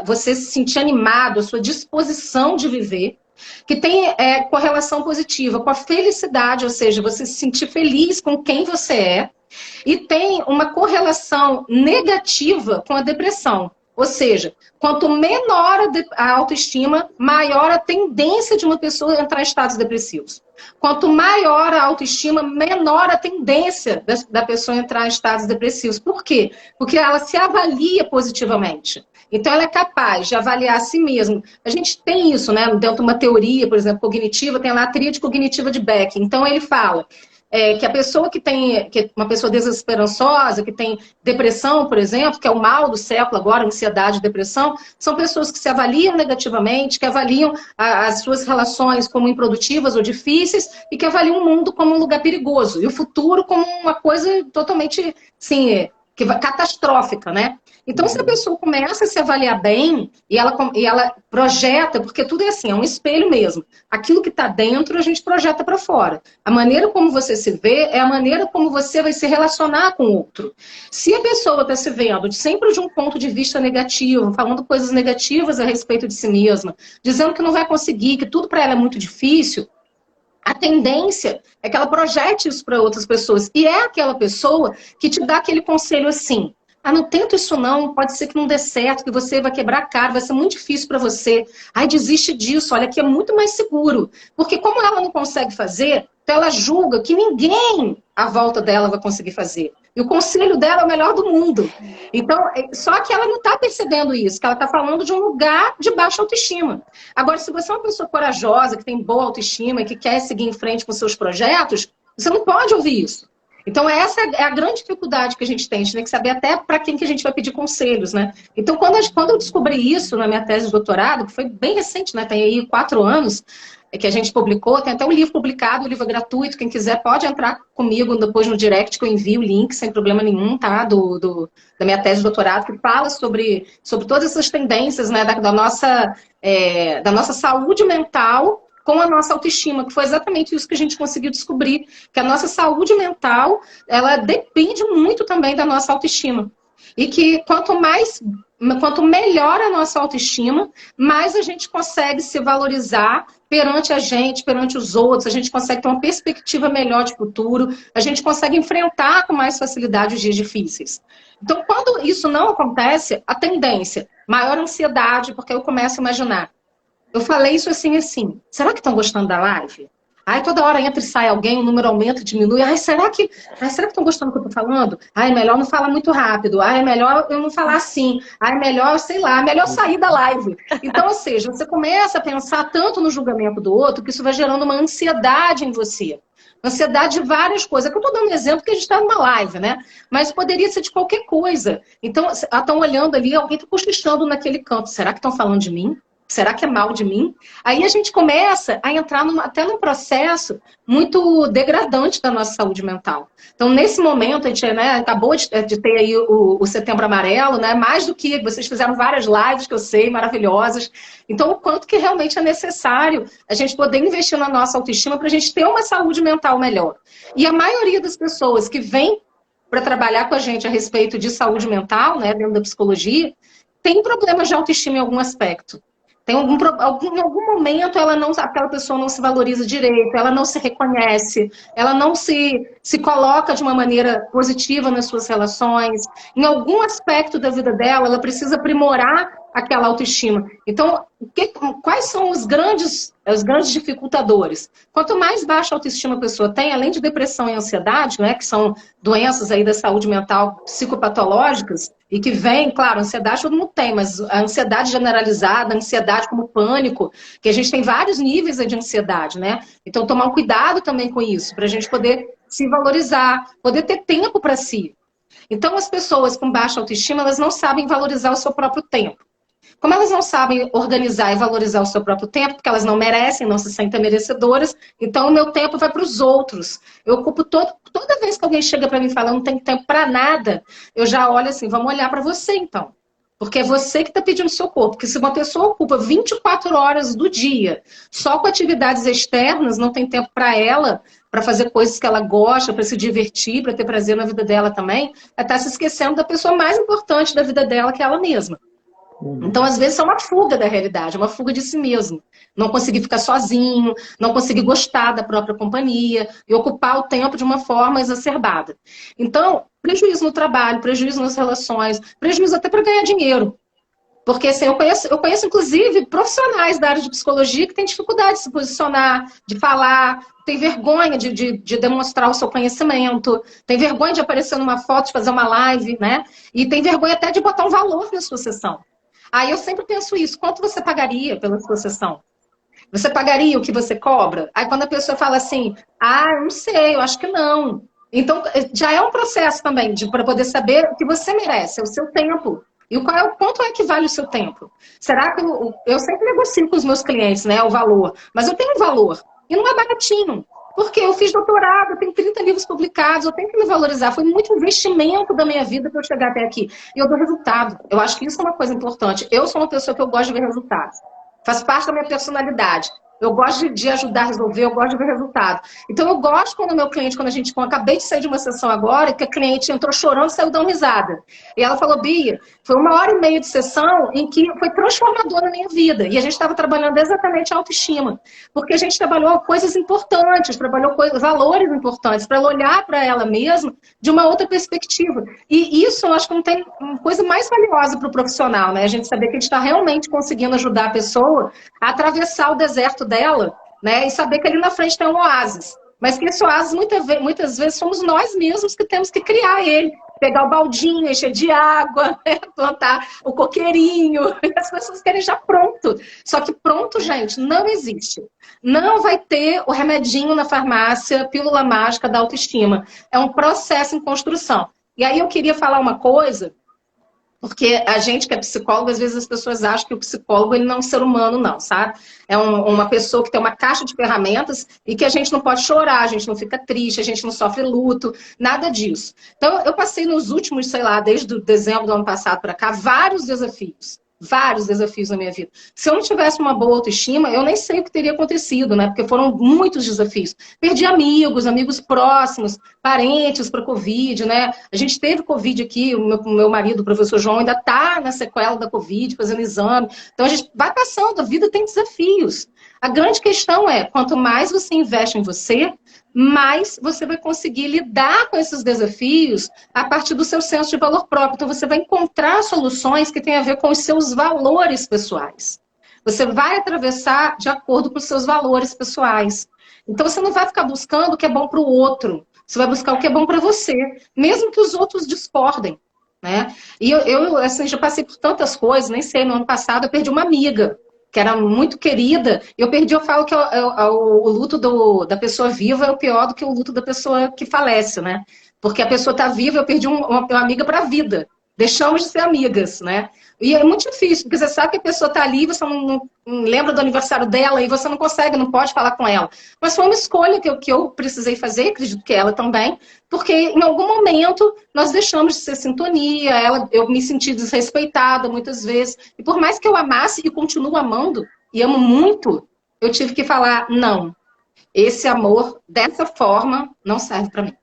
[SPEAKER 4] você se sentir animado, a sua disposição de viver, que tem correlação positiva com a felicidade, ou seja, você se sentir feliz com quem você é, e tem uma correlação negativa com a depressão. Ou seja, quanto menor a autoestima, maior a tendência de uma pessoa entrar em estados depressivos. Quanto maior a autoestima, menor a tendência da pessoa entrar em estados depressivos. Por quê? Porque ela se avalia positivamente. Então, ela é capaz de avaliar a si mesma. A gente tem isso, né? Dentro de uma teoria, por exemplo, cognitiva, tem lá a tríade cognitiva de Beck. Então, ele fala que a pessoa que é uma pessoa desesperançosa, que tem depressão, por exemplo, que é o mal do século agora, ansiedade e depressão, são pessoas que se avaliam negativamente, que avaliam as suas relações como improdutivas ou difíceis e que avaliam o mundo como um lugar perigoso e o futuro como uma coisa totalmente, assim, catastrófica, né? Então, se a pessoa começa a se avaliar bem e ela projeta, porque tudo é assim, é um espelho mesmo. Aquilo que está dentro, a gente projeta para fora. A maneira como você se vê é a maneira como você vai se relacionar com o outro. Se a pessoa está se vendo sempre de um ponto de vista negativo, falando coisas negativas a respeito de si mesma, dizendo que não vai conseguir, que tudo para ela é muito difícil, a tendência é que ela projete isso para outras pessoas. E é aquela pessoa que te dá aquele conselho assim: ah, não tenta isso não, pode ser que não dê certo, que você vai quebrar a cara, vai ser muito difícil para você. Ai, desiste disso, olha, aqui é muito mais seguro. Porque como ela não consegue fazer, então ela julga que ninguém à volta dela vai conseguir fazer. E o conselho dela é o melhor do mundo. Então, só que ela não está percebendo isso, que ela está falando de um lugar de baixa autoestima. Agora, se você é uma pessoa corajosa, que tem boa autoestima e que quer seguir em frente com seus projetos, você não pode ouvir isso. Então, essa é a grande dificuldade que a gente tem que saber até para quem que a gente vai pedir conselhos, né? Então, quando eu descobri isso na minha tese de doutorado, que foi bem recente, né? Tem aí 4 anos que a gente publicou, tem até um livro publicado, o livro é gratuito, quem quiser pode entrar comigo depois no direct, que eu envio o link sem problema nenhum, tá? Da minha tese de doutorado, que fala sobre todas essas tendências, né? Da nossa saúde mental com a nossa autoestima, que foi exatamente isso que a gente conseguiu descobrir, que a nossa saúde mental, ela depende muito também da nossa autoestima. E que quanto mais quanto melhor a nossa autoestima, mais a gente consegue se valorizar perante a gente, perante os outros, a gente consegue ter uma perspectiva melhor de futuro, a gente consegue enfrentar com mais facilidade os dias difíceis. Então, quando isso não acontece, a tendência, maior ansiedade, porque eu começo a imaginar. Eu falei isso assim, será que estão gostando da live? Ai, toda hora entra e sai alguém, o número aumenta e diminui. Ai, será que estão gostando do que eu estou falando? Ai, é melhor não falar muito rápido. Ai, é melhor eu não falar assim. Ai, é melhor, sei lá, é melhor sair da live. Então, ou seja, você começa a pensar tanto no julgamento do outro que isso vai gerando uma ansiedade em você. Ansiedade de várias coisas. É que eu estou dando um exemplo que a gente está numa live, né? Mas poderia ser de qualquer coisa. Então, estão olhando ali, alguém está cochichando naquele canto. Será que estão falando de mim? Será que é mal de mim? Aí a gente começa a entrar até num processo muito degradante da nossa saúde mental. Então, nesse momento, a gente acabou de ter aí o Setembro Amarelo, né? Mais do que vocês fizeram várias lives que eu sei, maravilhosas. Então, o quanto que realmente é necessário a gente poder investir na nossa autoestima para a gente ter uma saúde mental melhor. E a maioria das pessoas que vem para trabalhar com a gente a respeito de saúde mental, né, dentro da psicologia, tem problemas de autoestima em algum aspecto. Tem em algum momento aquela pessoa não se valoriza direito, ela não se reconhece, ela não se coloca de uma maneira positiva nas suas relações. Em algum aspecto da vida dela, ela precisa aprimorar aquela autoestima. Então, quais são os grandes dificultadores? Quanto mais baixa autoestima a pessoa tem, além de depressão e ansiedade, né, que são doenças aí da saúde mental psicopatológicas, e que vem, claro, ansiedade todo mundo tem, mas a ansiedade generalizada, a ansiedade como pânico, que a gente tem vários níveis de ansiedade, né? Então, tomar um cuidado também com isso, para a gente poder se valorizar, poder ter tempo para si. Então, as pessoas com baixa autoestima, elas não sabem valorizar o seu próprio tempo. Como elas não sabem organizar e valorizar o seu próprio tempo, porque elas não merecem, não se sentem merecedoras, então o meu tempo vai para os outros. Eu ocupo toda vez que alguém chega para mim e fala, eu não tenho tempo para nada, eu já olho assim, vamos olhar para você então. Porque é você que está pedindo seu corpo. Porque se uma pessoa ocupa 24 horas do dia só com atividades externas, não tem tempo para ela, para fazer coisas que ela gosta, para se divertir, para ter prazer na vida dela também, ela está se esquecendo da pessoa mais importante da vida dela, que é ela mesma. Então, às vezes, é uma fuga da realidade, é uma fuga de si mesmo. Não conseguir ficar sozinho, não conseguir gostar da própria companhia e ocupar o tempo de uma forma exacerbada. Então, prejuízo no trabalho, prejuízo nas relações, prejuízo até para ganhar dinheiro. Porque assim, eu conheço, inclusive, profissionais da área de psicologia que têm dificuldade de se posicionar, de falar, tem vergonha de demonstrar o seu conhecimento, tem vergonha de aparecer numa foto, de fazer uma live, né? E tem vergonha até de botar um valor na sua sessão. Aí eu sempre penso isso, quanto você pagaria pela sua sessão? Você pagaria o que você cobra? Aí quando a pessoa fala assim, eu não sei, eu acho que não. Então já é um processo também para poder saber o que você merece, é o seu tempo. E quanto é que vale o seu tempo? Será que eu sempre negocio com os meus clientes, né, o valor, mas eu tenho um valor e não é baratinho. Porque eu fiz doutorado, eu tenho 30 livros publicados, eu tenho que me valorizar. Foi muito investimento da minha vida para eu chegar até aqui. E eu dou resultado. Eu acho que isso é uma coisa importante. Eu sou uma pessoa que eu gosto de ver resultados. Faz parte da minha personalidade. Eu gosto de ajudar a resolver, eu gosto de ver resultado. Então eu gosto quando o meu cliente, quando acabei de sair de uma sessão agora, que a cliente entrou chorando e saiu dando risada. E ela falou, Bia, foi 1h30 de sessão em que foi transformadora na minha vida. E a gente estava trabalhando exatamente a autoestima. Porque a gente trabalhou coisas importantes, valores importantes, para ela olhar para ela mesma de uma outra perspectiva. E isso eu acho que não tem coisa mais valiosa para o profissional, né? A gente saber que a gente está realmente conseguindo ajudar a pessoa a atravessar o deserto dela, né? E saber que ali na frente tem um oásis. Mas que esse oásis, muitas vezes, somos nós mesmos que temos que criar ele. Pegar o baldinho, encher de água, né? Plantar o coqueirinho. E as pessoas querem já pronto. Só que pronto, gente, não existe. Não vai ter o remedinho na farmácia, pílula mágica da autoestima. É um processo em construção. E aí eu queria falar uma coisa, porque a gente que é psicólogo, às vezes as pessoas acham que o psicólogo ele não é um ser humano, não, sabe? É uma pessoa que tem uma caixa de ferramentas e que a gente não pode chorar, a gente não fica triste, a gente não sofre luto, nada disso. Então, eu passei nos últimos, sei lá, desde dezembro do ano passado para cá, vários desafios. vários desafios na minha vida. Se eu não tivesse uma boa autoestima, eu nem sei o que teria acontecido, né? Porque foram muitos desafios. Perdi amigos próximos, parentes para Covid, né? A gente teve Covid aqui, o meu marido, o professor João, ainda está na sequela da Covid, fazendo exame. Então a gente vai passando, a vida tem desafios. A grande questão é, quanto mais você investe em você, mais você vai conseguir lidar com esses desafios a partir do seu senso de valor próprio. Então, você vai encontrar soluções que têm a ver com os seus valores pessoais. Você vai atravessar de acordo com os seus valores pessoais. Então, você não vai ficar buscando o que é bom para o outro. Você vai buscar o que é bom para você, mesmo que os outros discordem, né? E eu assim, já passei por tantas coisas, nem sei, no ano passado eu perdi uma amiga, que era muito querida, eu falo que o luto da pessoa viva é o pior do que o luto da pessoa que falece, né? Porque a pessoa está viva, eu perdi uma amiga para a vida. Deixamos de ser amigas, né? E é muito difícil, porque você sabe que a pessoa está ali, você não lembra do aniversário dela e você não consegue, não pode falar com ela. Mas foi uma escolha que eu precisei fazer, acredito que ela também, porque em algum momento nós deixamos de ser sintonia, eu me senti desrespeitada muitas vezes. E por mais que eu amasse e continuo amando, e amo muito, eu tive que falar, não, esse amor dessa forma não serve para mim.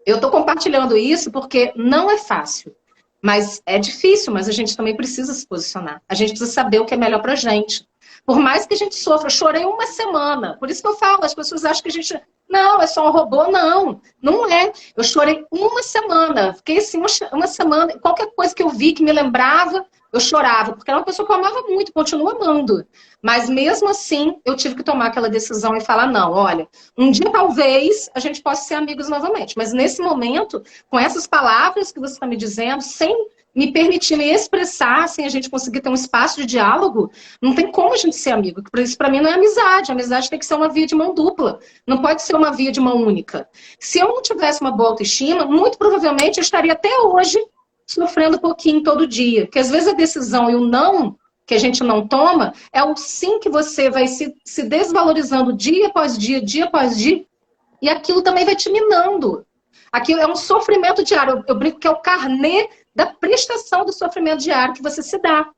[SPEAKER 4] Eu estou compartilhando isso porque não é fácil. Mas é difícil, mas a gente também precisa se posicionar. A gente precisa saber o que é melhor pra gente. Por mais que a gente sofra, eu chorei uma semana. Por isso que eu falo, as pessoas acham que a gente... Não, é só um robô. Não, não é. Eu chorei uma semana. Fiquei assim, uma semana. Qualquer coisa que eu vi que me lembrava, eu chorava. Porque era uma pessoa que eu amava muito, continuo amando. Mas mesmo assim, eu tive que tomar aquela decisão e falar, não, olha, um dia talvez a gente possa ser amigos novamente. Mas nesse momento, com essas palavras que você está me dizendo, sem me permitir me expressar, sem a gente conseguir ter um espaço de diálogo, não tem como a gente ser amigo. Isso para mim não é amizade. A amizade tem que ser uma via de mão dupla. Não pode ser uma via de mão única. Se eu não tivesse uma boa autoestima, muito provavelmente eu estaria até hoje sofrendo um pouquinho todo dia. Porque às vezes a decisão e o não que a gente não toma, é o sim que você vai se desvalorizando dia após dia após dia, e aquilo também vai te minando. Aquilo é um sofrimento diário. Eu brinco que é o carnê da prestação do sofrimento diário que você se dá.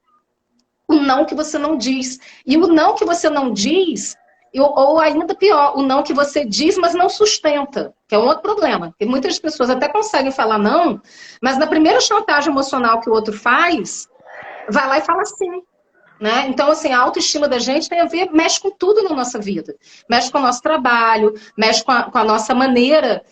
[SPEAKER 4] O não que você não diz. E o não que você não diz, ou ainda pior, o não que você diz, mas não sustenta, que é um outro problema. Porque muitas pessoas até conseguem falar não, mas na primeira chantagem emocional que o outro faz, vai lá e fala sim. Né? Então, assim, a autoestima da gente tem a ver, mexe com tudo na nossa vida. Mexe com o nosso trabalho, mexe com a nossa maneira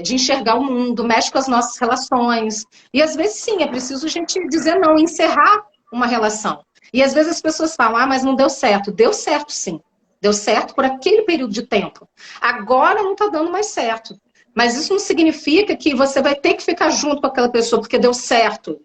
[SPEAKER 4] de enxergar o mundo, mexe com as nossas relações. E às vezes, sim, é preciso a gente dizer não, encerrar uma relação. E às vezes as pessoas falam, ah, mas não deu certo. Deu certo, sim. Deu certo por aquele período de tempo. Agora não está dando mais certo. Mas isso não significa que você vai ter que ficar junto com aquela pessoa porque deu certo.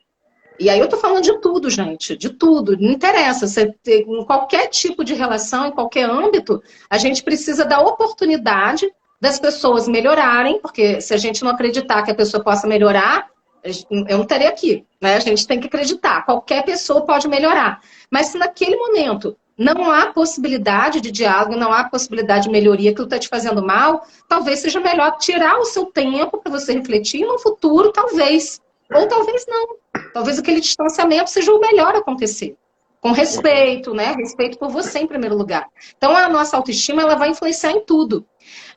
[SPEAKER 4] E aí eu tô falando de tudo, gente, de tudo, não interessa, em qualquer tipo de relação, em qualquer âmbito, a gente precisa da oportunidade das pessoas melhorarem, porque se a gente não acreditar que a pessoa possa melhorar, eu não estaria aqui, né? A gente tem que acreditar, qualquer pessoa pode melhorar. Mas se naquele momento não há possibilidade de diálogo, não há possibilidade de melhoria, aquilo está te fazendo mal, talvez seja melhor tirar o seu tempo para você refletir, e no futuro, talvez, ou talvez não. Talvez aquele distanciamento seja o melhor a acontecer. Com respeito, né? Respeito por você em primeiro lugar. Então, a nossa autoestima, ela vai influenciar em tudo.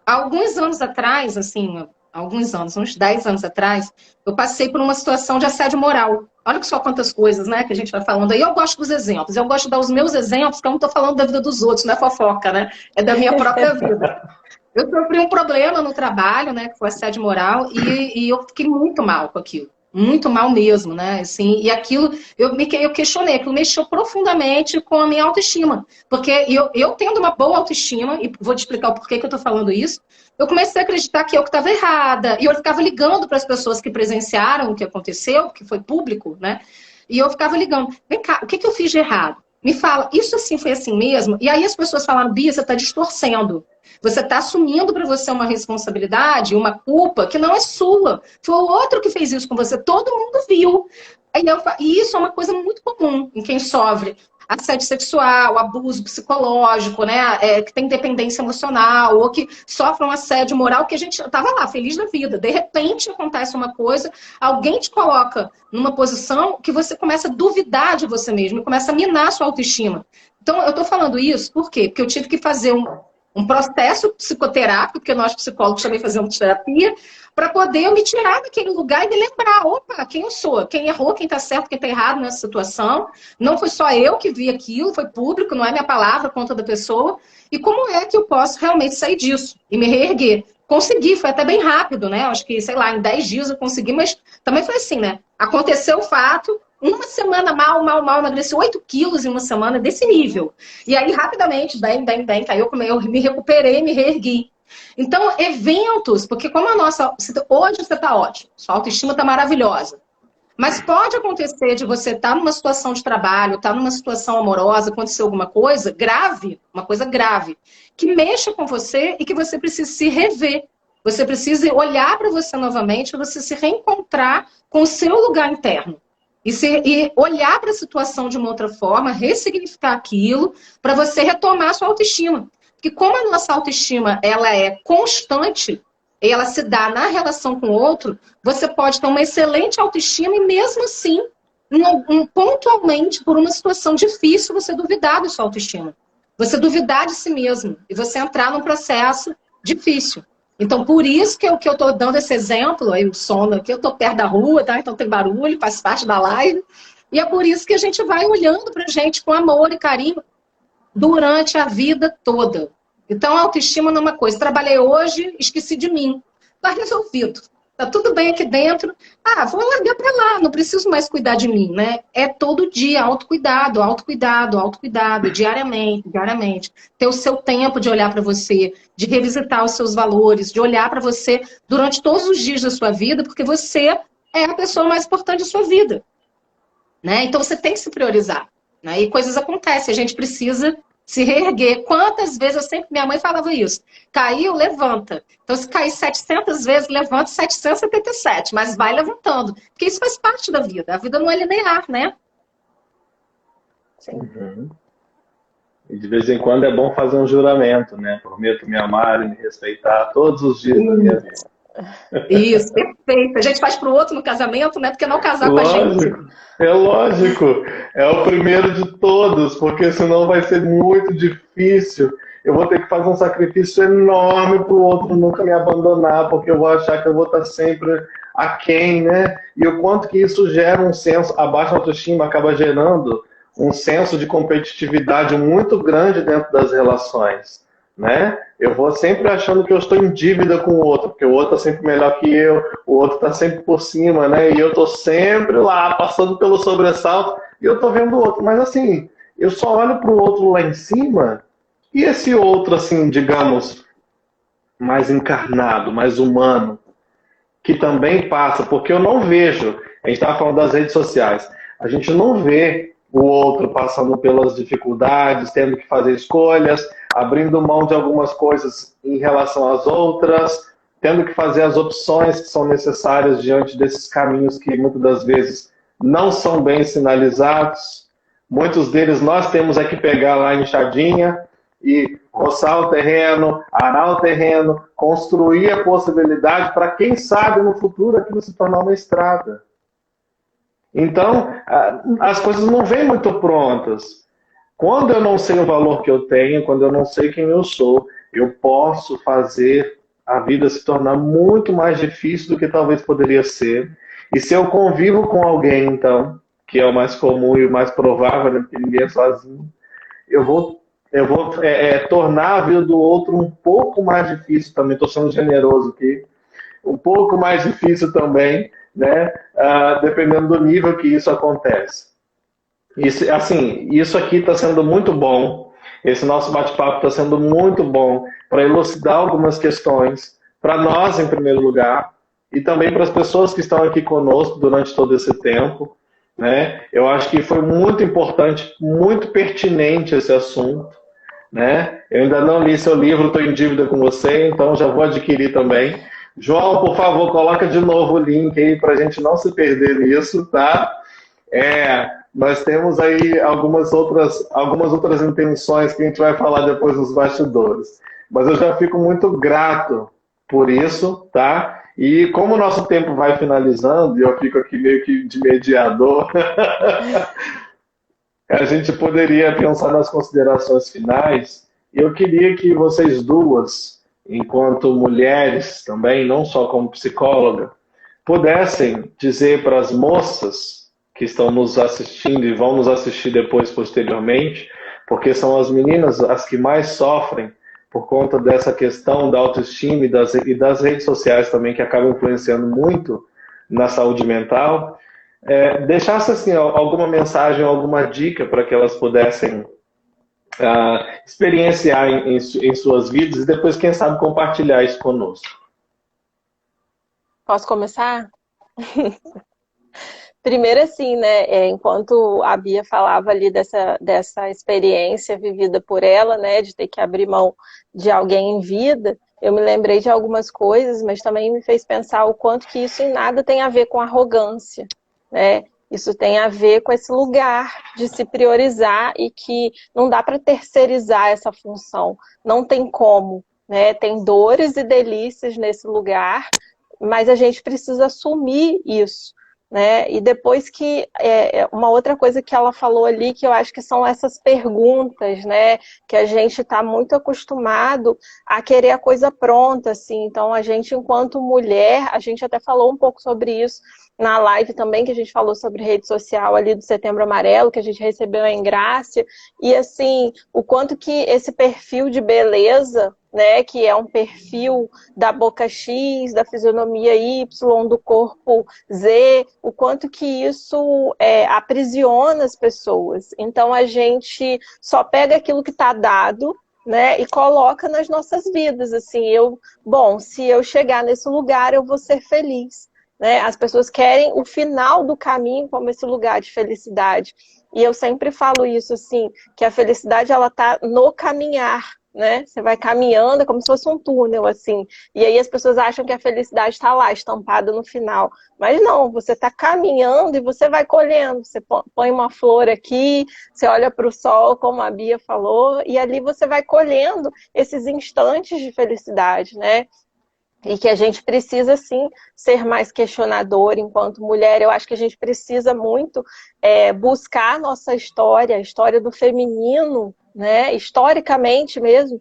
[SPEAKER 4] Há alguns anos atrás, assim, uns 10 anos atrás, eu passei por uma situação de assédio moral. Olha que só quantas coisas, né, que a gente vai falando aí. Eu gosto dos exemplos. Eu gosto de dar os meus exemplos, porque eu não estou falando da vida dos outros, não é fofoca, né? É da minha própria vida. Eu sofri um problema no trabalho, né, que foi assédio moral, e eu fiquei muito mal com aquilo. Muito mal mesmo, né? Assim, e aquilo, eu questionei, aquilo mexeu profundamente com a minha autoestima. Porque eu tendo uma boa autoestima, e vou te explicar o porquê que eu tô falando isso, eu comecei a acreditar que eu que estava errada. E eu ficava ligando para as pessoas que presenciaram o que aconteceu, que foi público, né? E eu ficava ligando, vem cá, o que eu fiz de errado? Me fala, isso assim foi assim mesmo? E aí as pessoas falaram, Bia, você está distorcendo. Você está assumindo para você uma responsabilidade, uma culpa que não é sua. Foi o outro que fez isso com você. Todo mundo viu. E isso é uma coisa muito comum em quem sofre. assédio sexual, abuso psicológico, né? Que tem dependência emocional, ou que sofre um assédio moral, que a gente estava lá, feliz da vida. De repente acontece uma coisa, alguém te coloca numa posição que você começa a duvidar de você mesmo, começa a minar a sua autoestima. Então, eu estou falando isso por quê? Porque eu tive que fazer um processo psicoterápico, porque nós psicólogos também fazemos terapia, para poder eu me tirar daquele lugar e me lembrar, opa, quem eu sou, quem errou, quem está certo, quem está errado nessa situação. Não foi só eu que vi aquilo, foi público, não é minha palavra, conta da pessoa. E como é que eu posso realmente sair disso e me reerguer? Consegui, foi até bem rápido, né? Acho que, sei lá, em 10 dias eu consegui, mas também foi assim, né? Aconteceu o fato, uma semana mal, emagreci 8 quilos em uma semana, desse nível. E aí, rapidamente, bem, caiu, eu me recuperei, me reergui. Então, eventos, porque como a nossa... Hoje você está ótimo, sua autoestima está maravilhosa. Mas pode acontecer de você estar numa situação de trabalho, estar numa situação amorosa, acontecer alguma coisa grave, uma coisa grave, que mexa com você e que você precisa se rever. Você precisa olhar para você novamente, para você se reencontrar com o seu lugar interno. E olhar para a situação de uma outra forma, ressignificar aquilo, para você retomar a sua autoestima. Porque como a nossa autoestima ela é constante, e ela se dá na relação com o outro, você pode ter uma excelente autoestima e mesmo assim, pontualmente, por uma situação difícil, você duvidar da sua autoestima. Você duvidar de si mesmo e você entrar num processo difícil. Então, por isso que eu estou dando esse exemplo, aí o sono aqui, eu estou perto da rua, tá? Então tem barulho, faz parte da live. E é por isso que a gente vai olhando para a gente com amor e carinho durante a vida toda. Então, a autoestima não é uma coisa. Trabalhei hoje, esqueci de mim. Está resolvido. Está tudo bem aqui dentro. Ah, vou largar para lá, não preciso mais cuidar de mim, né? É todo dia, autocuidado, diariamente. Ter o seu tempo de olhar para você, de revisitar os seus valores, de olhar para você durante todos os dias da sua vida, porque você é a pessoa mais importante da sua vida. Né? Então, você tem que se priorizar. Né? E coisas acontecem, a gente precisa se reerguer. Quantas vezes, minha mãe falava isso, caiu, levanta. Então, se cair 700 vezes, levanta 777, mas vai levantando. Porque isso faz parte da vida. A vida não é linear, né?
[SPEAKER 2] Uhum. E de vez em quando é bom fazer um juramento, né? Prometo me amar e me respeitar todos os dias da minha vida.
[SPEAKER 4] Isso, perfeito. A gente faz pro outro no casamento, né? Porque não casar com a gente.
[SPEAKER 2] É lógico. É o primeiro de todos, porque senão vai ser muito difícil. Eu vou ter que fazer um sacrifício enorme pro outro nunca me abandonar, porque eu vou achar que eu vou estar sempre aquém, né? E o quanto que isso gera um senso, a baixa autoestima acaba gerando um senso de competitividade muito grande dentro das relações. Né? Eu vou sempre achando que eu estou em dívida com o outro, porque o outro está sempre melhor que eu, o outro está sempre por cima, né? E eu estou sempre lá, passando pelo sobressalto, e eu estou vendo o outro. Mas assim, eu só olho para o outro lá em cima, e esse outro, assim, digamos, mais encarnado, mais humano, que também passa, porque eu não vejo, a gente estava falando das redes sociais, a gente não vê o outro passando pelas dificuldades, tendo que fazer escolhas, abrindo mão de algumas coisas em relação às outras, tendo que fazer as opções que são necessárias diante desses caminhos que muitas das vezes não são bem sinalizados. Muitos deles nós temos é que pegar lá a enxadinha e roçar o terreno, arar o terreno, construir a possibilidade para, quem sabe, no futuro aquilo se tornar uma estrada. Então, as coisas não vêm muito prontas. Quando eu não sei o valor que eu tenho, quando eu não sei quem eu sou, eu posso fazer a vida se tornar muito mais difícil do que talvez poderia ser. E se eu convivo com alguém, então, que é o mais comum e o mais provável, né, porque ninguém é sozinho, eu vou tornar a vida do outro um pouco mais difícil também. Estou sendo generoso aqui. Um pouco mais difícil também, né? Dependendo do nível que isso acontece. Isso aqui está sendo muito bom. Esse nosso bate-papo está sendo muito bom para elucidar algumas questões, para nós, em primeiro lugar, e também para as pessoas que estão aqui conosco durante todo esse tempo. Né? Eu acho que foi muito importante, muito pertinente esse assunto. Né? Eu ainda não li seu livro, estou em dívida com você, então já vou adquirir também. João, por favor, coloca de novo o link aí para a gente não se perder nisso, tá? nós temos aí algumas outras intenções que a gente vai falar depois nos bastidores. Mas eu já fico muito grato por isso, tá? E como o nosso tempo vai finalizando, e eu fico aqui meio que de mediador, a gente poderia pensar nas considerações finais. Eu queria que vocês duas, enquanto mulheres também, não só como psicóloga, pudessem dizer para as moças que estão nos assistindo e vão nos assistir depois, posteriormente, porque são as meninas as que mais sofrem por conta dessa questão da autoestima e das redes sociais também, que acabam influenciando muito na saúde mental, deixasse assim, alguma mensagem, alguma dica para que elas pudessem experienciar em suas vidas e depois, quem sabe, compartilhar isso conosco.
[SPEAKER 3] Posso começar? Primeiro, assim, né, enquanto a Bia falava ali dessa experiência vivida por ela, né, de ter que abrir mão de alguém em vida, eu me lembrei de algumas coisas, mas também me fez pensar o quanto que isso em nada tem a ver com arrogância, né? Isso tem a ver com esse lugar de se priorizar e que não dá para terceirizar essa função, não tem como, né? Tem dores e delícias nesse lugar, mas a gente precisa assumir isso, né? E depois que uma outra coisa que ela falou ali, que eu acho que são essas perguntas, né? Que a gente está muito acostumado a querer a coisa pronta, assim. Então a gente, enquanto mulher, a gente até falou um pouco sobre isso na live também, que a gente falou sobre rede social ali do Setembro Amarelo, que a gente recebeu em Grácia, e assim, o quanto que esse perfil de beleza, né, que é um perfil da boca X, da fisionomia Y, do corpo Z, o quanto que isso aprisiona as pessoas. Então a gente só pega aquilo que está dado, né, e coloca nas nossas vidas, assim, se eu chegar nesse lugar, eu vou ser feliz. Né? As pessoas querem o final do caminho como esse lugar de felicidade. E eu sempre falo isso, assim, que a felicidade, ela tá no caminhar, né? Você vai caminhando, é como se fosse um túnel, assim. E aí as pessoas acham que a felicidade está lá, estampada no final. Mas não, você está caminhando e você vai colhendo. Você põe uma flor aqui, você olha para o sol, como a Bia falou, e ali você vai colhendo esses instantes de felicidade, né? E que a gente precisa, sim, ser mais questionador enquanto mulher. Eu acho que a gente precisa muito buscar a nossa história, a história do feminino, né? Historicamente mesmo,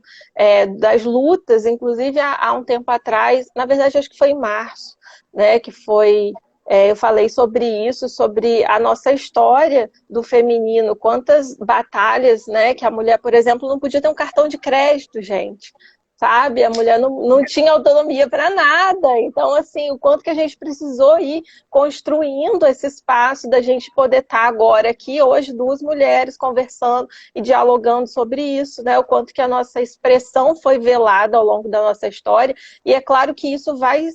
[SPEAKER 3] das lutas, inclusive há um tempo atrás, na verdade acho que foi em março, né? Que foi... eu falei sobre isso, sobre a nossa história do feminino, quantas batalhas, né? Que a mulher, por exemplo, não podia ter um cartão de crédito, gente. Sabe? A mulher não tinha autonomia para nada. Então, assim, o quanto que a gente precisou ir construindo esse espaço da gente poder estar agora aqui, hoje, duas mulheres conversando e dialogando sobre isso, né? O quanto que a nossa expressão foi velada ao longo da nossa história. E é claro que isso vai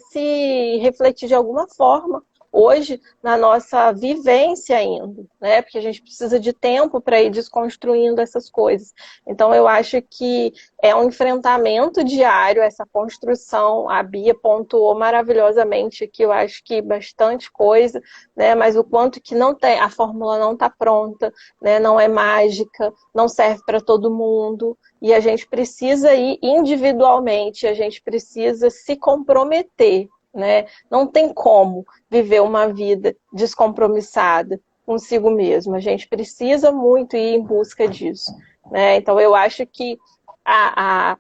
[SPEAKER 3] se refletir de alguma forma hoje na nossa vivência ainda, né? Porque a gente precisa de tempo para ir desconstruindo essas coisas. Então eu acho que é um enfrentamento diário, essa construção. A Bia pontuou maravilhosamente aqui, eu acho que bastante coisa, né? Mas o quanto que não tem, a fórmula não está pronta, né? Não é mágica, não serve para todo mundo. E a gente precisa ir individualmente, a gente precisa se comprometer, né? Não tem como viver uma vida descompromissada consigo mesmo. A gente precisa muito ir em busca disso, né? Então eu acho que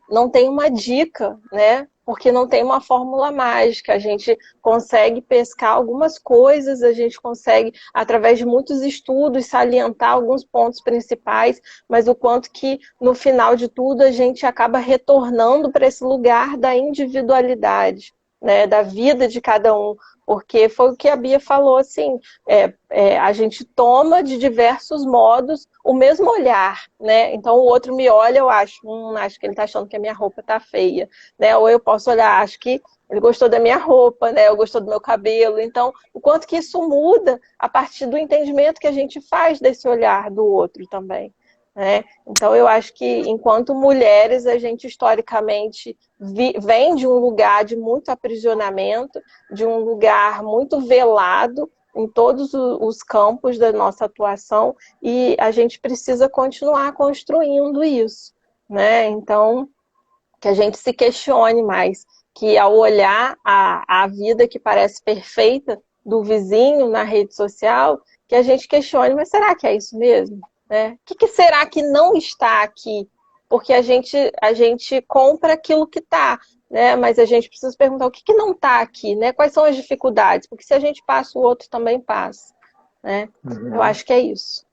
[SPEAKER 3] não tem uma dica, né? Porque não tem uma fórmula mágica. A gente consegue pescar algumas coisas, a gente consegue, através de muitos estudos, salientar alguns pontos principais, mas o quanto que, no final de tudo, a gente acaba retornando para esse lugar da individualidade, né, da vida de cada um, porque foi o que a Bia falou, assim, a gente toma de diversos modos o mesmo olhar, né? Então o outro me olha, eu acho que ele está achando que a minha roupa tá feia, né? Ou eu posso olhar, acho que ele gostou da minha roupa, né? Ou gostou do meu cabelo. Então, o quanto que isso muda a partir do entendimento que a gente faz desse olhar do outro também, né? Então eu acho que, enquanto mulheres, a gente historicamente vem de um lugar de muito aprisionamento, de um lugar muito velado, em todos os campos da nossa atuação e a gente precisa continuar construindo isso, né? Então, que a gente se questione mais, que ao olhar a vida que parece perfeita do vizinho na rede social, que a gente questione, mas será que é isso mesmo? Né? O que será que não está aqui? Porque a gente compra aquilo que está, né? Mas a gente precisa perguntar o que não está aqui, né? Quais são as dificuldades? Porque se a gente passa, o outro também passa, né? Eu acho que é isso.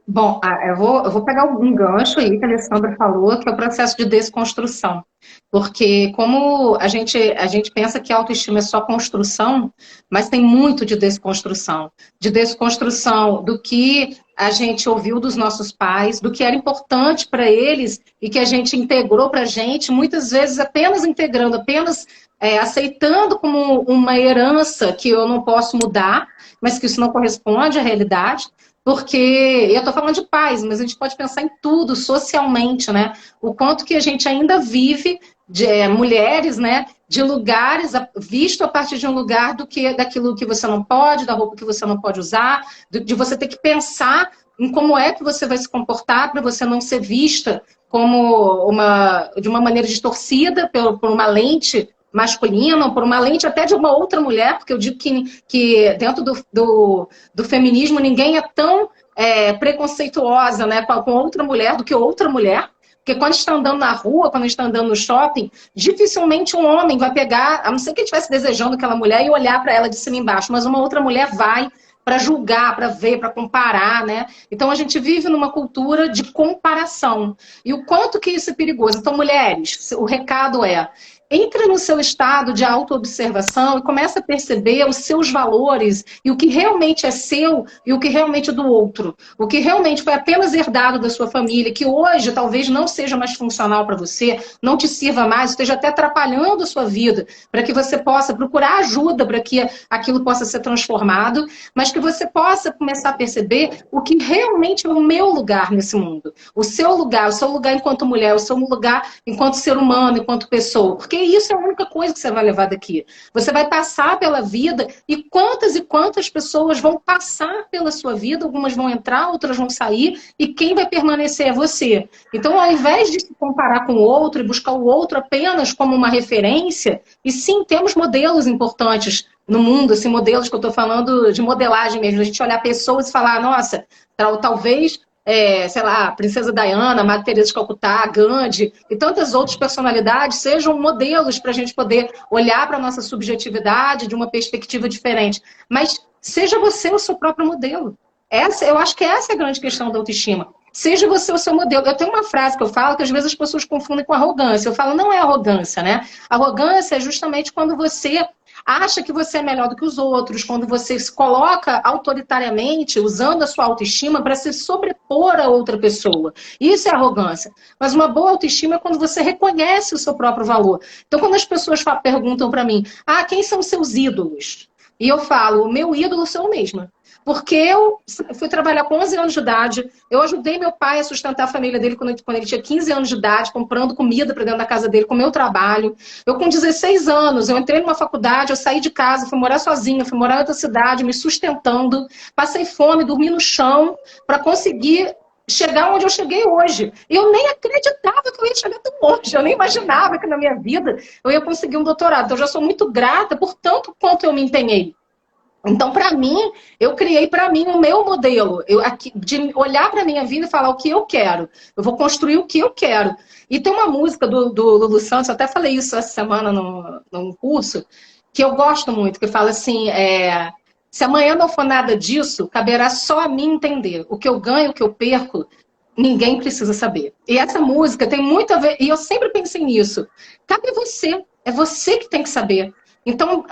[SPEAKER 4] Bom, eu vou pegar um gancho aí que a Alessandra falou, que é o processo de desconstrução. Porque como a gente pensa que a autoestima é só construção, mas tem muito de desconstrução. De desconstrução do que a gente ouviu dos nossos pais, do que era importante para eles e que a gente integrou para a gente, muitas vezes apenas integrando, apenas aceitando como uma herança que eu não posso mudar, mas que isso não corresponde à realidade. Porque, eu estou falando de pais, mas a gente pode pensar em tudo, socialmente, né? O quanto que a gente ainda vive de mulheres, né? De lugares, visto a partir de um lugar daquilo que você não pode, da roupa que você não pode usar, de você ter que pensar em como é que você vai se comportar para você não ser vista como de uma maneira distorcida por uma lente masculina, ou por uma lente até de uma outra mulher, porque eu digo que dentro do feminismo ninguém é tão preconceituosa, né, com outra mulher do que outra mulher. Porque quando está andando na rua, quando está andando no shopping, dificilmente um homem vai pegar, a não ser que ele estivesse desejando aquela mulher e olhar para ela de cima e embaixo, mas uma outra mulher vai para julgar, para ver, para comparar, né? Então a gente vive numa cultura de comparação. E o quanto que isso é perigoso. Então, mulheres, o recado é: entre no seu estado de autoobservação e comece a perceber os seus valores e o que realmente é seu e o que realmente é do outro. O que realmente foi apenas herdado da sua família, que hoje talvez não seja mais funcional para você, não te sirva mais, esteja até atrapalhando a sua vida, para que você possa procurar ajuda para que aquilo possa ser transformado, mas que você possa começar a perceber o que realmente é o meu lugar nesse mundo. O seu lugar enquanto mulher, o seu lugar enquanto ser humano, enquanto pessoa. Porque isso é a única coisa que você vai levar daqui. Você vai passar pela vida e quantas pessoas vão passar pela sua vida, algumas vão entrar, outras vão sair, e quem vai permanecer é você. Então, ao invés de se comparar com o outro e buscar o outro apenas como uma referência, e sim, temos modelos importantes no mundo, assim, modelos que eu estou falando de modelagem mesmo, a gente olhar pessoas e falar, nossa, talvez... sei lá, Princesa Diana, Madre Teresa de Calcutá, Gandhi e tantas outras personalidades sejam modelos para a gente poder olhar para a nossa subjetividade de uma perspectiva diferente. Mas seja você o seu próprio modelo. Eu acho que essa é a grande questão da autoestima. Seja você o seu modelo. Eu tenho uma frase que eu falo que às vezes as pessoas confundem com arrogância. Eu falo, não é arrogância, né? Arrogância é justamente quando você acha que você é melhor do que os outros, quando você se coloca autoritariamente, usando a sua autoestima para se sobrepor a outra pessoa. Isso é arrogância. Mas uma boa autoestima é quando você reconhece o seu próprio valor. Então, quando as pessoas perguntam para mim, quem são seus ídolos? E eu falo, o meu ídolo sou eu mesma. Porque eu fui trabalhar com 11 anos de idade, eu ajudei meu pai a sustentar a família dele quando ele tinha 15 anos de idade, comprando comida para dentro da casa dele com o meu trabalho. Eu com 16 anos, eu entrei numa faculdade, eu saí de casa, fui morar sozinha, fui morar em outra cidade, me sustentando, passei fome, dormi no chão para conseguir chegar onde eu cheguei hoje. Eu nem acreditava que eu ia chegar tão longe, eu nem imaginava que na minha vida eu ia conseguir um doutorado. Então, eu já sou muito grata por tanto quanto eu me empenhei. Então, para mim, eu criei para mim o meu modelo, de olhar para a minha vida e falar o que eu quero. Eu vou construir o que eu quero. E tem uma música do Lulu Santos, eu até falei isso essa semana num curso, que eu gosto muito, que fala assim, se amanhã não for nada disso, caberá só a mim entender. O que eu ganho, o que eu perco, ninguém precisa saber. E essa música tem muito a ver, e eu sempre pensei nisso. Cabe a você, é você que tem que saber. Então...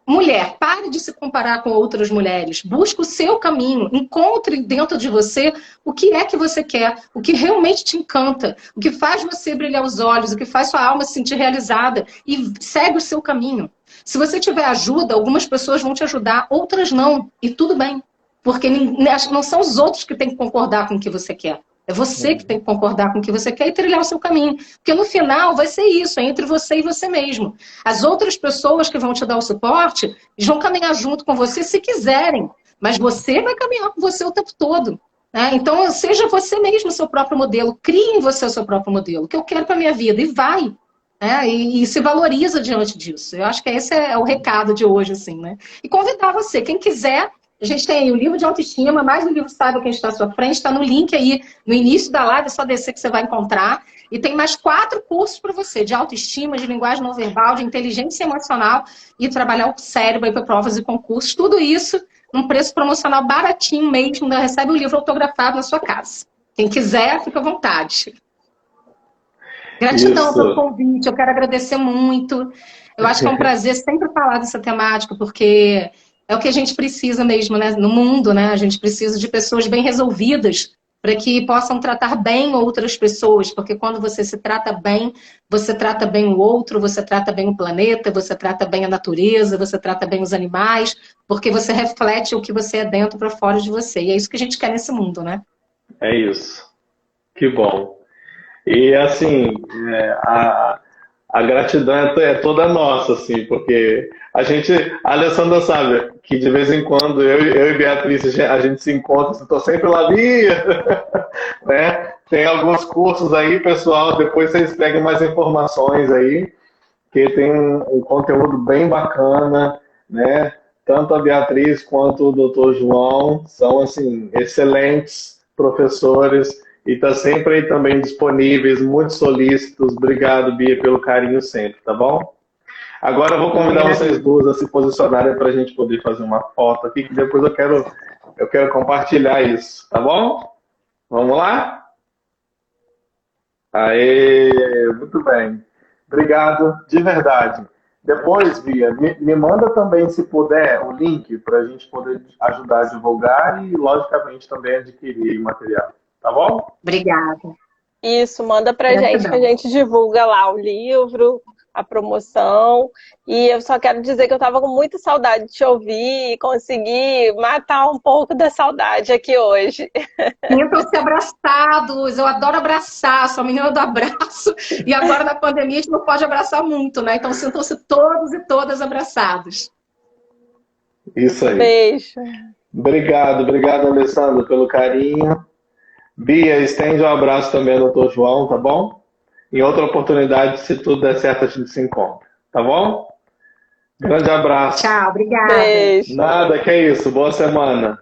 [SPEAKER 4] mulher, pare de se comparar com outras mulheres. Busque o seu caminho. Encontre dentro de você o que é que você quer, o que realmente te encanta, o que faz você brilhar os olhos, o que faz sua alma se sentir realizada. E segue o seu caminho. Se você tiver ajuda, algumas pessoas vão te ajudar, outras não. E tudo bem. Porque não são os outros que têm que concordar com o que você quer. É você que tem que concordar com o que você quer e trilhar o seu caminho. Porque no final vai ser isso, é entre você e você mesmo. As outras pessoas que vão te dar o suporte, eles vão caminhar junto com você se quiserem. Mas você vai caminhar com você o tempo todo. Né? Então, seja você mesmo o seu próprio modelo. Crie em você o seu próprio modelo. O que eu quero para a minha vida. E vai. Né? E se valoriza diante disso. Eu acho que esse é o recado de hoje, assim, né? E convidar você, quem quiser, a gente tem aí o livro de autoestima, mais o livro Saiba Quem Está à Sua Frente, está no link aí, no início da live, é só descer que você vai encontrar. E tem mais 4 cursos para você, de autoestima, de linguagem não verbal, de inteligência emocional e trabalhar o cérebro para provas e concursos. Tudo isso num preço promocional baratinho mesmo, né? Recebe o livro autografado na sua casa. Quem quiser, fica à vontade. Gratidão pelo convite, eu quero agradecer muito. Eu acho que é um prazer sempre falar dessa temática, porque é o que a gente precisa mesmo, né? No mundo, né? A gente precisa de pessoas bem resolvidas para que possam tratar bem outras pessoas, porque quando você se trata bem, você trata bem o outro, você trata bem o planeta, você trata bem a natureza, você trata bem os animais, porque você reflete o que você é dentro para fora de você. E é isso que a gente quer nesse mundo, né?
[SPEAKER 2] É isso. Que bom. E assim, a gratidão é toda nossa, assim, porque a Alessandra sabe que de vez em quando eu e Beatriz a gente se encontra, estou sempre lá, Bia, né? Tem alguns cursos aí, pessoal, depois vocês pegam mais informações aí, que tem um conteúdo bem bacana, né? Tanto a Beatriz quanto o Dr. João são, assim, excelentes professores e está sempre aí também disponíveis, muito solícitos. Obrigado, Bia, pelo carinho sempre, tá bom? Agora eu vou convidar vocês duas a se posicionarem para a gente poder fazer uma foto aqui, que depois eu quero compartilhar isso, tá bom? Vamos lá? Aê, muito bem. Obrigado, de verdade. Depois, Bia, me manda também, se puder, o link para a gente poder ajudar a divulgar e, logicamente, também adquirir o material. Tá bom?
[SPEAKER 4] Obrigada.
[SPEAKER 3] Isso, manda pra gente que a gente divulga lá o livro, a promoção. E eu só quero dizer que eu tava com muita saudade de te ouvir e consegui matar um pouco da saudade aqui hoje.
[SPEAKER 4] Sintam-se abraçados, eu adoro abraçar, sou a menina do abraço. E agora na pandemia a gente não pode abraçar muito, né? Então sintam-se todos e todas abraçados.
[SPEAKER 2] Isso aí.
[SPEAKER 3] Beijo.
[SPEAKER 2] Obrigado, Alessandro, pelo carinho. Bia, estende um abraço também ao Dr. João, tá bom? Em outra oportunidade, se tudo der certo, a gente se encontra, tá bom? Grande abraço.
[SPEAKER 4] Tchau, obrigada.
[SPEAKER 3] Beijo.
[SPEAKER 2] Nada, que é isso. Boa semana.